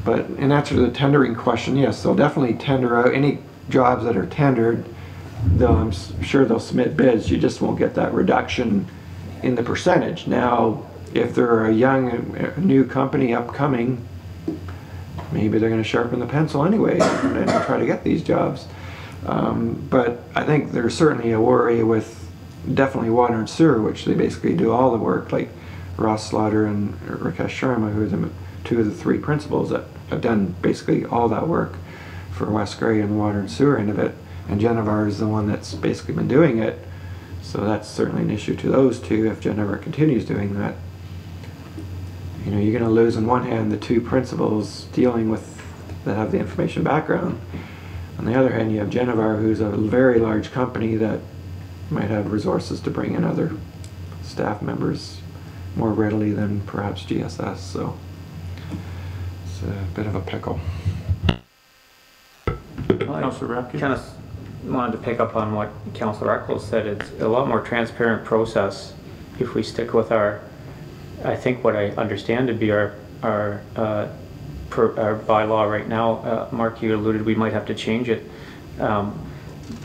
But in answer to the tendering question, yes, they'll definitely tender out any jobs that are tendered. I'm sure they'll submit bids. You just won't get that reduction in the percentage. Now, if they're a new company upcoming, maybe they're going to sharpen the pencil anyway and try to get these jobs. But I think there's certainly a worry with definitely water and sewer, which they basically do all the work, like Ross Slaughter and Rakesh Sharma, who are two of the three principals that have done basically all that work for West Grey and the water and sewer end of it. And Genevar is the one that's basically been doing it. So that's certainly an issue to those two if Genevar continues doing that. You know, you're going to lose on one hand the two principals dealing with that have the information background. On the other hand, you have Genevar, who's a very large company that might have resources to bring in other staff members more readily than perhaps GSS. So it's a bit of a pickle. Councillor Rapke? Kind of wanted to pick up on what Councillor Eccles said. It's a lot more transparent process if we stick with our, I think what I understand to be our bylaw right now. Mark, you alluded we might have to change it.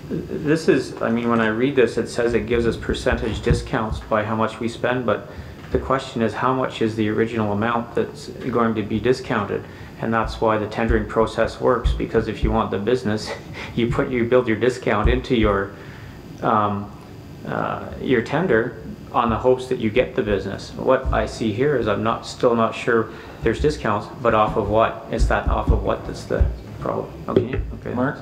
This is, I mean, when I read this, it says it gives us percentage discounts by how much we spend, but the question is how much is the original amount that's going to be discounted? And that's why the tendering process works, because if you want the business, you build your discount into your tender on the hopes that you get the business. What I see here is I'm still not sure there's discounts, but off of what? It's that off of what that's the problem. Okay, Mark?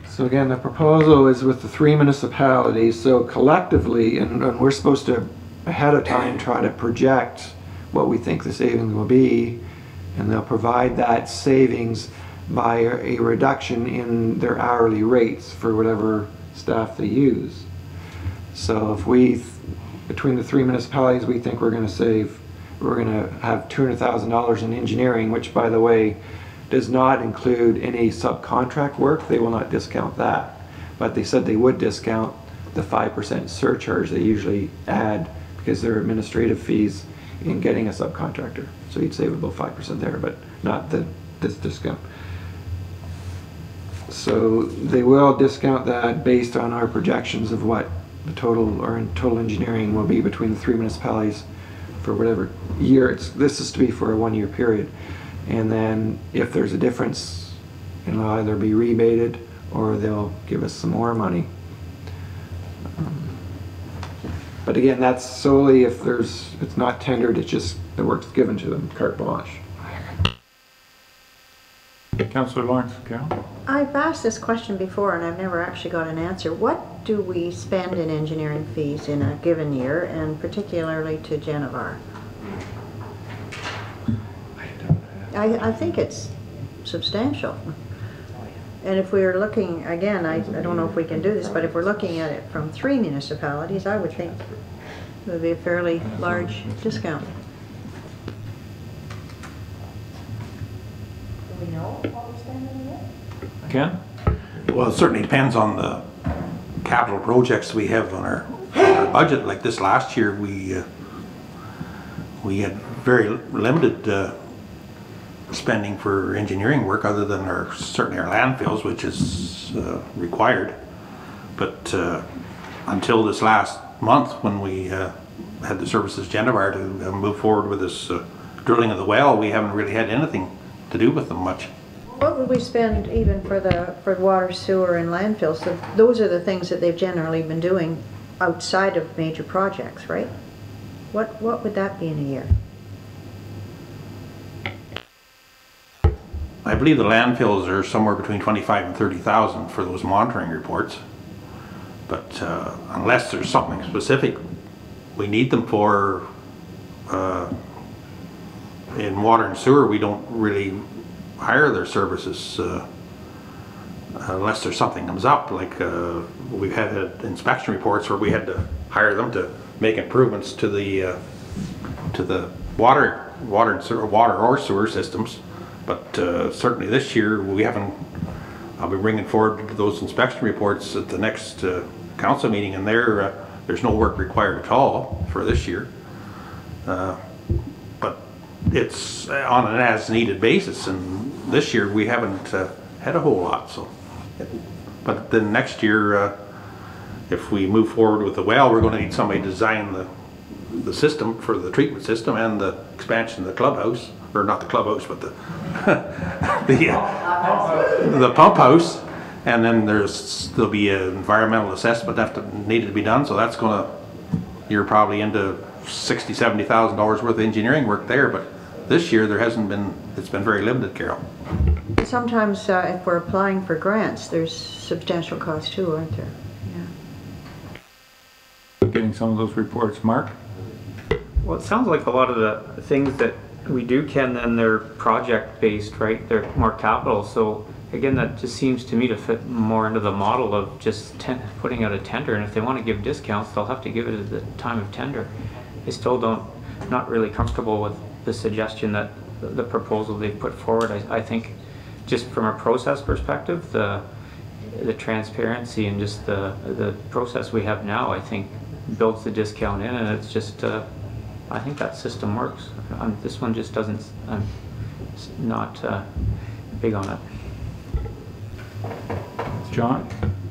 So again, the proposal is with the three municipalities. So collectively, and we're supposed to ahead of time try to project what we think the savings will be, and they'll provide that savings by a reduction in their hourly rates for whatever staff they use. So if between the three municipalities, we think we're going to have $200,000 in engineering, which, by the way, does not include any subcontract work. They will not discount that, but they said they would discount the 5% surcharge they usually add because there are administrative fees in getting a subcontractor. So you'd save about 5% there, but not this discount. So they will discount that based on our projections of what the total engineering will be between the three municipalities for whatever year. This is to be for a 1-year period. And then if there's a difference, it'll either be rebated or they'll give us some more money. But again, that's solely if it's not tendered, it's just the work's given to them, carte blanche. Councillor Lawrence, Carol? I've asked this question before and I've never actually got an answer. What do we spend in engineering fees in a given year, and particularly to Genevar? I think it's substantial. And if we were looking, again, I don't know if we can do this, but if we're looking at it from three municipalities, I would think it would be a fairly large discount. Do we know what we're spending yet? Ken? Well, it certainly depends on the capital projects we have on our budget. Like this last year, we had very limited spending for engineering work other than certainly our landfills, which is required. But until this last month, when we had the services Genevar to move forward with this drilling of the well, we haven't really had anything to do with them much. What would we spend even for water, sewer, and landfills? So those are the things that they've generally been doing outside of major projects, right? What would that be in a year? I believe the landfills are somewhere between 25 and 30,000 for those monitoring reports. But unless there's something specific we need them for, in water and sewer, we don't really hire their services unless there's something comes up. Like we've had inspection reports where we had to hire them to make improvements to the water or sewer systems. But certainly this year we haven't. I'll be bringing forward those inspection reports at the next council meeting, and there's no work required at all for this year. But it's on an as-needed basis, and this year we haven't had a whole lot. So, but then next year, if we move forward with the well, we're going to need somebody to design the system for the treatment system and the expansion of the clubhouse, or not the clubhouse, but the the pump house. And then there'll be an environmental assessment that needed to be done. So that's going to, you're probably into $60,000–$70,000 worth of engineering work there. But this year there hasn't been. It's been very limited, Carol. Sometimes if we're applying for grants, there's substantial costs too, aren't there? Yeah. Getting some of those reports, Mark? Well, it sounds like a lot of the things that we do, Ken, then they're project-based, right? They're more capital. So again, that just seems to me to fit more into the model of just putting out a tender. And if they want to give discounts, they'll have to give it at the time of tender. I still not really comfortable with the suggestion that the proposal they've put forward. I think just from a process perspective, the transparency and just the process we have now, I think builds the discount in, and it's just I think that system works. This one just doesn't. I'm not big on it. John?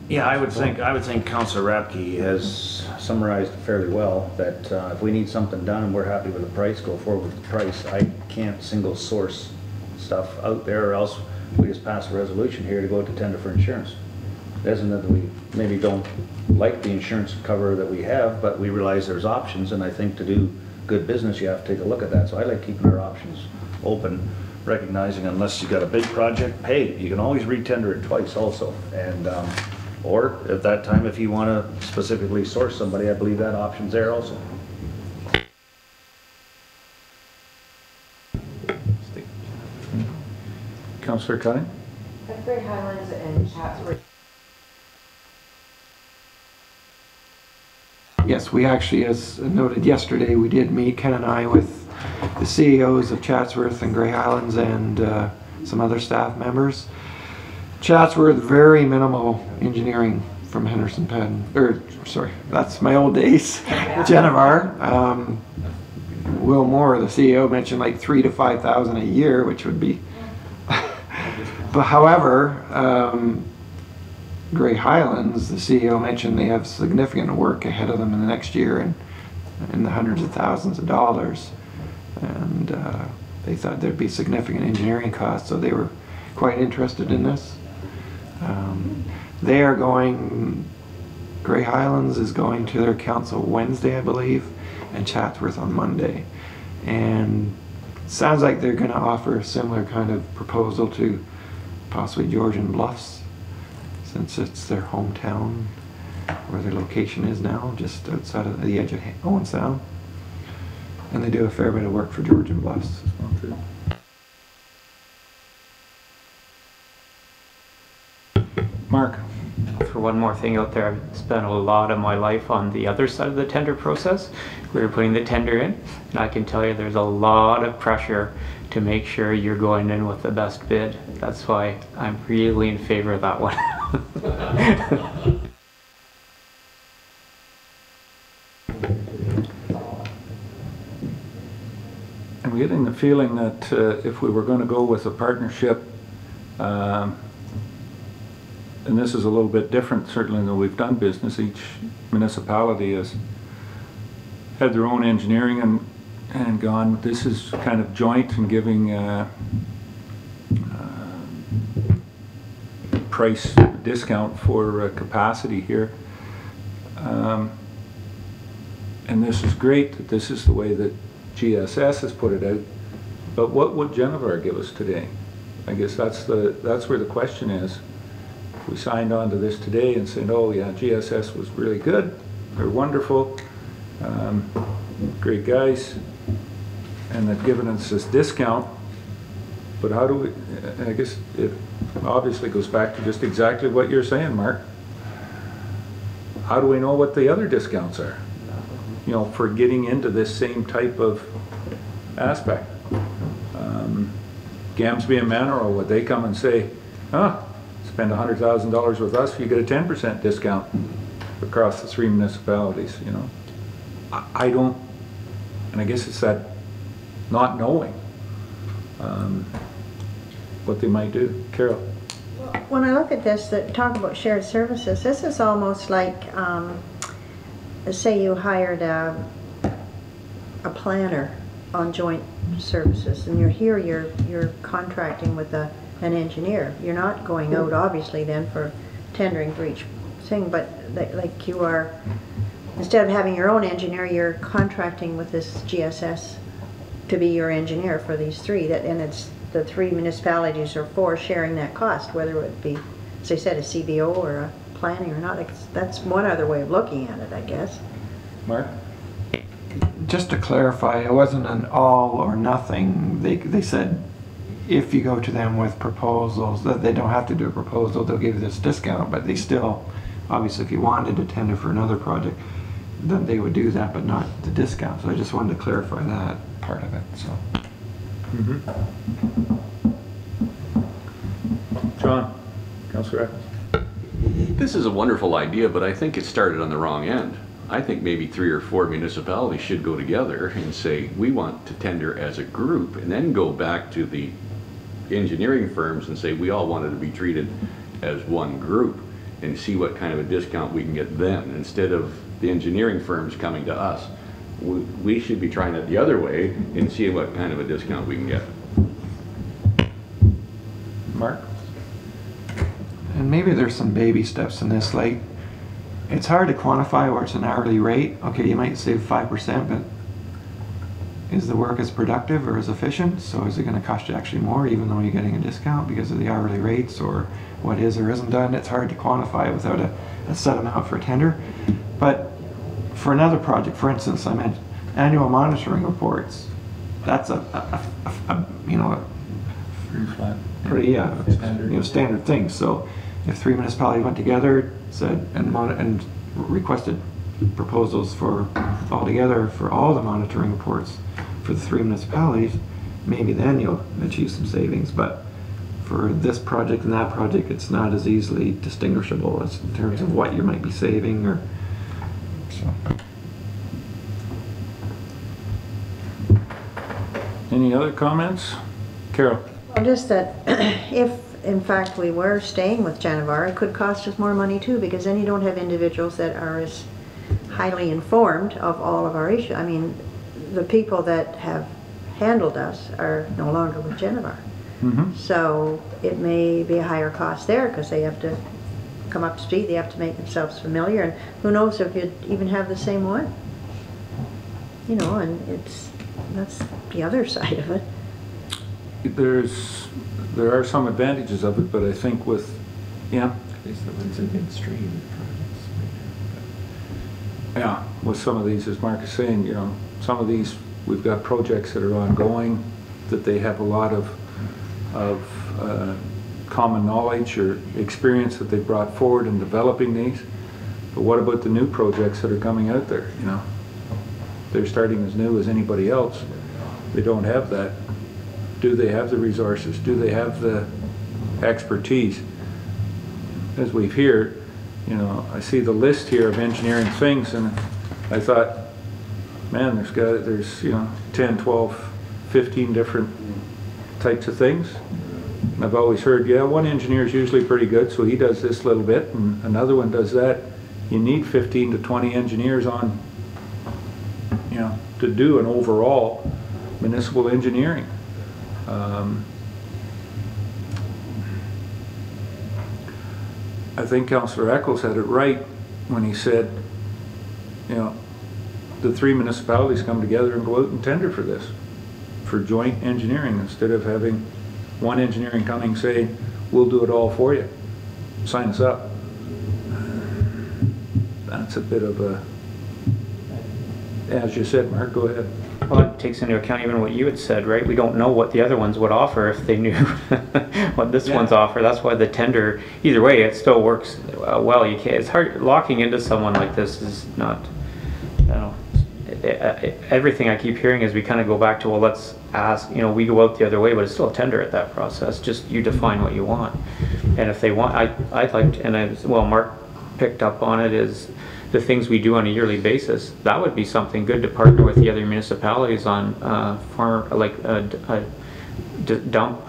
Yeah, I would think Councillor Rapke has summarized fairly well that if we need something done and we're happy with the price, go forward with the price. I can't single source stuff out there, or else we just pass a resolution here to go to tender for insurance. It isn't that we maybe don't like the insurance cover that we have, but we realize there's options, and I think to do good business you have to take a look at that. So I like keeping our options open, recognizing unless you got a big project, hey, you can always re-tender it twice also. And or at that time, if you want to specifically source somebody, I believe that option's there also. Councillor Cutting? At Great Highlands and Chatsworth. Yes, we actually, as noted yesterday, we did meet, Ken and I, with the CEOs of Chatsworth and Grey Highlands and some other staff members. Chatsworth, very minimal engineering from Henderson Penn, or sorry, that's my old days, Genevar. Will Moore, the CEO, mentioned like $3,000 to $5,000 a year, which would be, but however, Grey Highlands, the CEO mentioned they have significant work ahead of them in the next year and in the hundreds of thousands of dollars. And they thought there'd be significant engineering costs, so they were quite interested in this. They are going, Grey Highlands is going to their council Wednesday, I believe, and Chatsworth on Monday. And it sounds like they're going to offer a similar kind of proposal to possibly Georgian Bluffs, since it's their hometown, where their location is now, just outside of the edge of Owen Sound. And they do a fair bit of work for Georgian Bluffs. Mark? For one more thing out there, I've spent a lot of my life on the other side of the tender process. We were putting the tender in, and I can tell you there's a lot of pressure to make sure you're going in with the best bid. That's why I'm really in favor of that one. I'm getting the feeling that if we were going to go with a partnership, and this is a little bit different certainly than we've done business, each municipality has had their own engineering and gone, this is kind of joint and giving price discount for capacity here. And this is great that this is the way that GSS has put it out, but what would Genevar give us today? I guess that's where the question is. If we signed on to this today and said, oh yeah, GSS was really good, they're wonderful, great guys, and they've given us this discount, but how do we, I guess it obviously goes back to just exactly what you're saying, Mark. How do we know what the other discounts are? you know, for getting into this same type of aspect. Gamsby and Manorow, would they come and say, spend $100,000 with us, you get a 10% discount across the 3 municipalities, you know? I don't, and I guess it's that not knowing what they might do. Carol? When I look at this, that talk about shared services, this is almost like, say you hired a planner on joint services, and you're contracting with an engineer. You're not going out, obviously, then for tendering for each thing, but like you are, instead of having your own engineer, you're contracting with this GSS to be your engineer for these 3. And it's the 3 municipalities or 4 sharing that cost, whether it be, as I said, a CBO or a planning or not. That's one other way of looking at it, I guess. Mark? Just to clarify, it wasn't an all or nothing. They said if you go to them with proposals, that they don't have to do a proposal, they'll give you this discount, but they still, obviously if you wanted to tender for another project, then they would do that, but not the discount. So I just wanted to clarify that part of it. So. John? Councillor Eccles? This is a wonderful idea, but I think it started on the wrong end. I think maybe 3 or 4 municipalities should go together and say, we want to tender as a group, and then go back to the engineering firms and say, we all wanted to be treated as one group, and see what kind of a discount we can get then, instead of the engineering firms coming to us. We should be trying it the other way and see what kind of a discount we can get. Mark? And maybe there's some baby steps in this, like, it's hard to quantify where it's an hourly rate. Okay, you might save 5%, but is the work as productive or as efficient? So is it going to cost you actually more even though you're getting a discount because of the hourly rates, or what is or isn't done? It's hard to quantify without a set amount for a tender. But for another project, for instance, I meant annual monitoring reports. That's a you know, pretty standard thing. So if 3 municipalities went together, said and requested proposals for all together for all the monitoring reports for the 3 municipalities, maybe then you'll achieve some savings. But for this project and that project, it's not as easily distinguishable as in terms of what you might be saving or so. Any other comments? Carol? Well, just that if in fact we were staying with Janivar, it could cost us more money too, because then you don't have individuals that are as highly informed of all of our issues. I mean, the people that have handled us are no longer with Janivar. So it may be a higher cost there because they have to come up to speed, they have to make themselves familiar, and who knows if you'd even have the same one. You know, and that's the other side of it. There are some advantages of it, but I think with, At least the ones in midstream projects. with some of these, as Mark is saying, you know, some of these, we've got projects that are ongoing, that they have a lot of common knowledge or experience that they brought forward in developing these. But what about the new projects that are coming out there, you know? They're starting as new as anybody else. They don't have that. Do they have the resources? Do they have the expertise? As we've heard, you know, I see the list here of engineering things, and I thought, man, there's you know, 10, 12, 15 different types of things. And I've always heard, yeah, one engineer is usually pretty good, so he does this little bit, and another one does that. You need 15 to 20 engineers on, you know, to do an overall municipal engineering. I think Councillor Eccles had it right when he said, you know, the 3 municipalities come together and go out and tender for this, for joint engineering, instead of having one engineering coming saying, we'll do it all for you, sign us up. That's a bit of a, as you said, Mark, go ahead. Well, it takes into account even what you had said, right? We don't know what the other ones would offer if they knew what this one's offer. That's why the tender, either way, it still works well. You can't, it's hard, locking into someone like this is not, I don't know, everything I keep hearing is we kind of go back to, well, let's ask, you know, we go out the other way, but it's still a tender at that process. Just you define what you want. And if they want, I'd like to, and well, Mark picked up on it, is the things we do on a yearly basis. That would be something good to partner with the other municipalities on, dump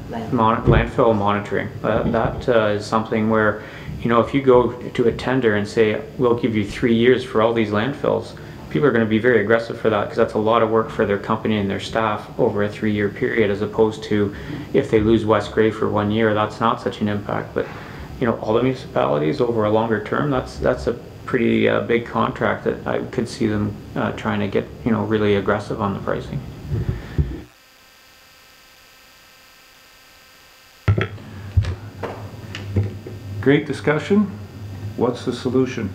landfill monitoring. That is something where, you know, if you go to a tender and say, we'll give you 3 years for all these landfills, people are going to be very aggressive for that, because that's a lot of work for their company and their staff over a 3-year period, as opposed to if they lose West Grey for 1 year, that's not such an impact. But, you know, all the municipalities over a longer term, that's a pretty big contract that I could see them trying to get, you know, really aggressive on the pricing. Great discussion. What's the solution?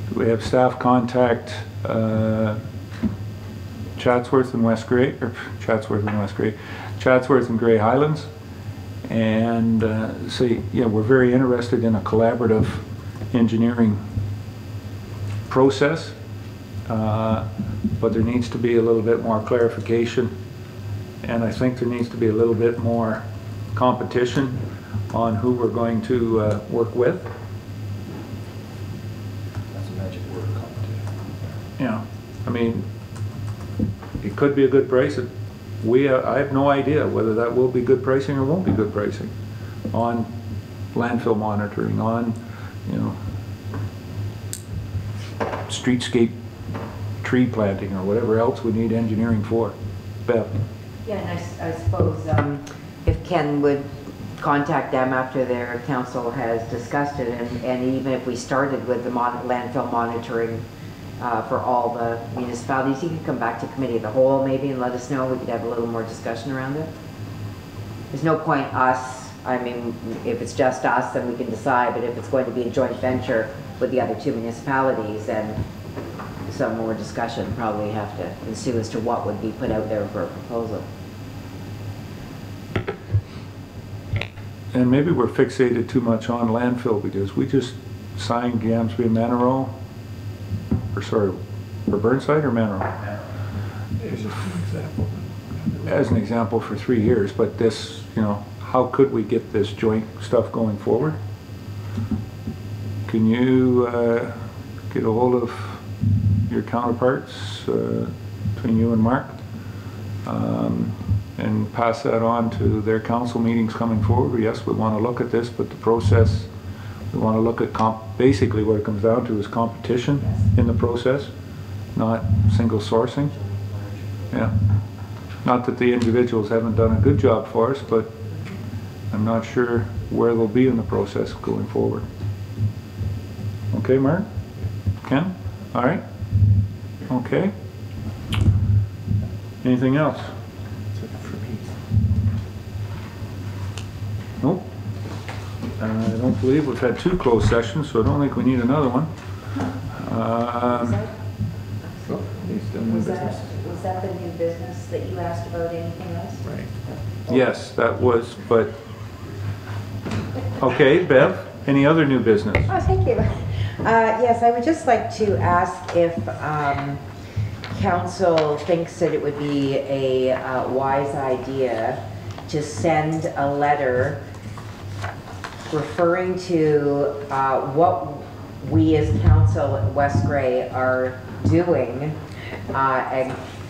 Do we have staff contact Chatsworth and West Grey, or Chatsworth and Grey Highlands, and say, yeah, we're very interested in a collaborative engineering process, but there needs to be a little bit more clarification, and I think there needs to be a little bit more competition on who we're going to work with. That's a magic word, competition. Yeah, I mean, it could be a good price. I have no idea whether that will be good pricing or won't be good pricing on landfill monitoring, on, you know, streetscape tree planting or whatever else we need engineering for. Beth? Yeah, and I suppose if Ken would contact them after their council has discussed it, and even if we started with the landfill monitoring for all the municipalities, he could come back to committee of the whole maybe and let us know. We could have a little more discussion around it. There's no point us, I mean, if it's just us, then we can decide, but if it's going to be a joint venture with the other 2 municipalities, then some more discussion probably have to ensue as to what would be put out there for a proposal. And maybe we're fixated too much on landfill, because we just signed Gamsby and Manorol, or sorry, for Burnside or Manorol? As an example for 3 years, but this, you know, how could we get this joint stuff going forward? Can you get a hold of your counterparts between you and Mark? And pass that on to their council meetings coming forward. Yes, we want to look at this, but the process, we want to look at basically what it comes down to is competition in the process, not single sourcing. Yeah. Not that the individuals haven't done a good job for us, but I'm not sure where they'll be in the process going forward. Okay, Mark? Ken? All right? Okay. Anything else? Nope. I don't believe we've had 2 closed sessions, so I don't think we need another one. Was that the new business that you asked about, anything else? Right. Yes, that was, but, okay, Bev, any other new business? Oh, thank you. Yes, I would just like to ask if council thinks that it would be a wise idea to send a letter referring to what we as council at West Grey are doing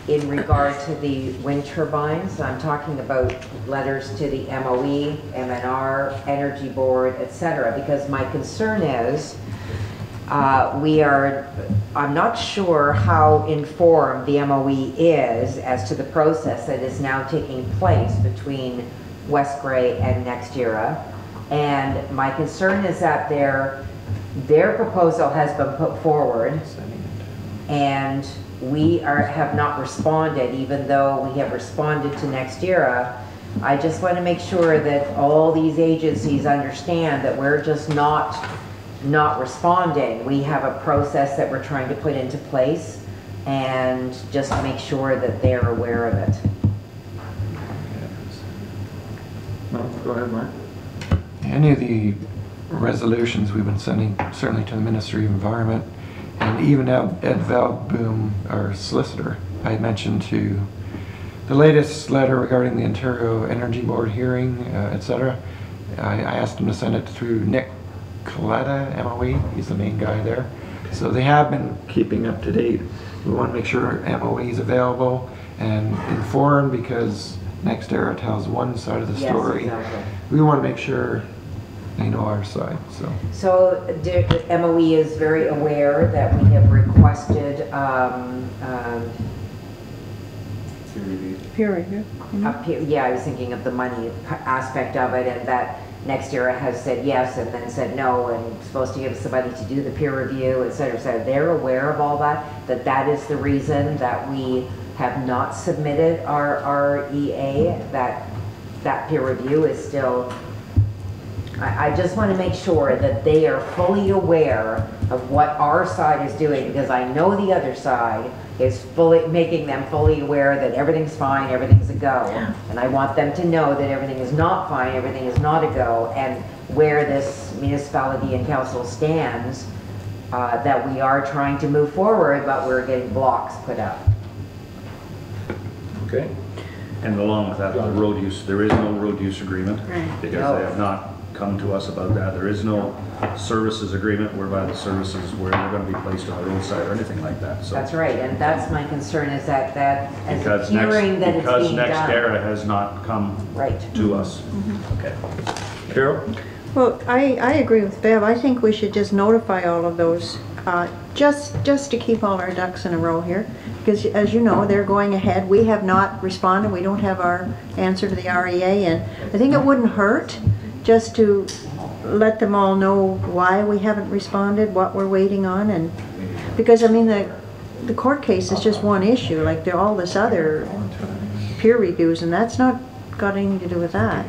in regard to the wind turbines. I'm talking about letters to the MOE, MNR, Energy Board, etc. Because my concern is I'm not sure how informed the MOE is as to the process that is now taking place between West Grey and NextEra. And my concern is that their proposal has been put forward, and we have not responded, even though we have responded to NextEra. I just want to make sure that all these agencies understand that we're just not responding. We have a process that we're trying to put into place, and just to make sure that they're aware of it. No, go ahead, Mark. Any of the resolutions we've been sending, certainly to the Ministry of Environment, and even Ed Valboom, our solicitor, I mentioned to the latest letter regarding the Ontario Energy Board hearing, etc. I asked him to send it through Nick Coletta, MOE, he's the main guy there. So they have been keeping up to date. We want to make sure MOE is available and informed, because NextEra tells one side of the story. Yes, exactly. We want to make sure they know our side. So MOE is very aware that we have requested Peer review. yeah, I was thinking of the money aspect of it, and that NextEra has said yes and then said no, and supposed to give us somebody to do the peer review, et cetera, et cetera. They're aware of all that, that is the reason that we have not submitted our EA, that peer review is still, I just want to make sure that they are fully aware of what our side is doing, because I know the other side is making them fully aware that everything's fine, everything's a go. And I want them to know that everything is not fine, everything is not a go, and where this municipality and council stands, that we are trying to move forward, but we're getting blocks put up. Okay. And along with that, the road use, there is no road use agreement, because they have not come to us about that. There is no services agreement whereby the services where they're going to be placed on the roadside or anything like that. So that's right, and that's my concern, is that as a hearing that it's being done. Because NextEra has not come to us. Okay. Carol? Well, I agree with Bev. I think we should just notify all of those, just to keep all our ducks in a row here. Because as you know, they're going ahead. We have not responded. We don't have our answer to the REA, and I think it wouldn't hurt just to let them all know why we haven't responded, what we're waiting on, and because I mean the court case is just one issue, like there all this other peer reviews, and that's not got anything to do with that.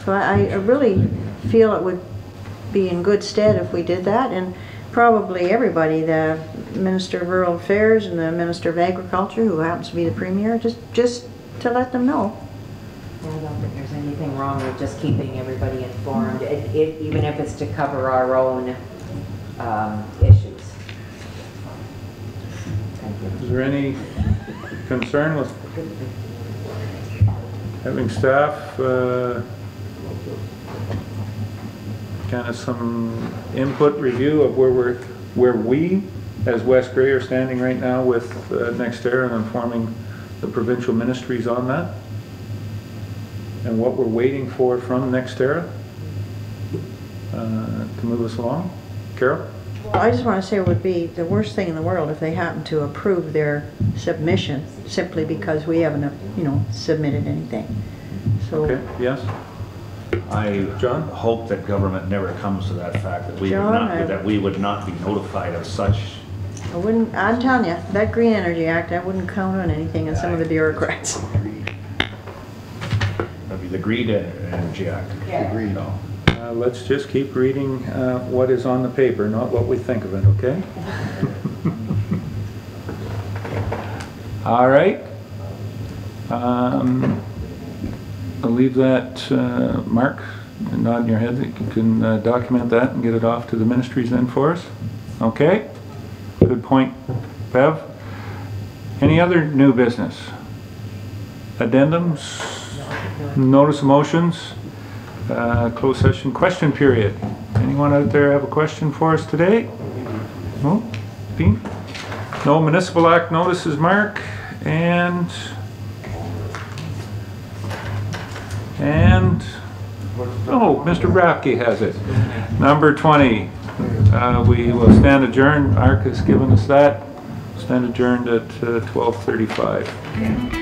So I really feel it would be in good stead if we did that, and probably everybody, the Minister of Rural Affairs and the Minister of Agriculture, who happens to be the Premier, just to let them know. I don't think there's anything wrong with just keeping everybody informed, even if it's to cover our own issues. Is there any concern with having staff kind of some input review of where we as West Grey are standing right now with NextEra and informing the provincial ministries on that? And what we're waiting for from NextEra to move us along? Carol? Well, I just want to say it would be the worst thing in the world if they happen to approve their submission simply because we haven't, submitted anything. So, okay. Yes. I John? hope that government never comes to that fact that we would not be notified of such. I'm telling you, that Green Energy Act, I wouldn't count on anything on some of the bureaucrats. The Green Energy Act. Yeah. Agreed. No. Let's just keep reading what is on the paper, not what we think of it, okay? All right. I'll leave that, Mark, nod your head that you can document that and get it off to the ministries then for us. Okay? Good point, Bev. Any other new business? Addendums? Notice of motions? Closed session question period. Anyone out there have a question for us today? No? Dean? No Municipal Act notices, Mark. And oh, Mr. Brapke has it. Number 20. We will stand adjourned. Mark has given us that. Stand adjourned at 12:35.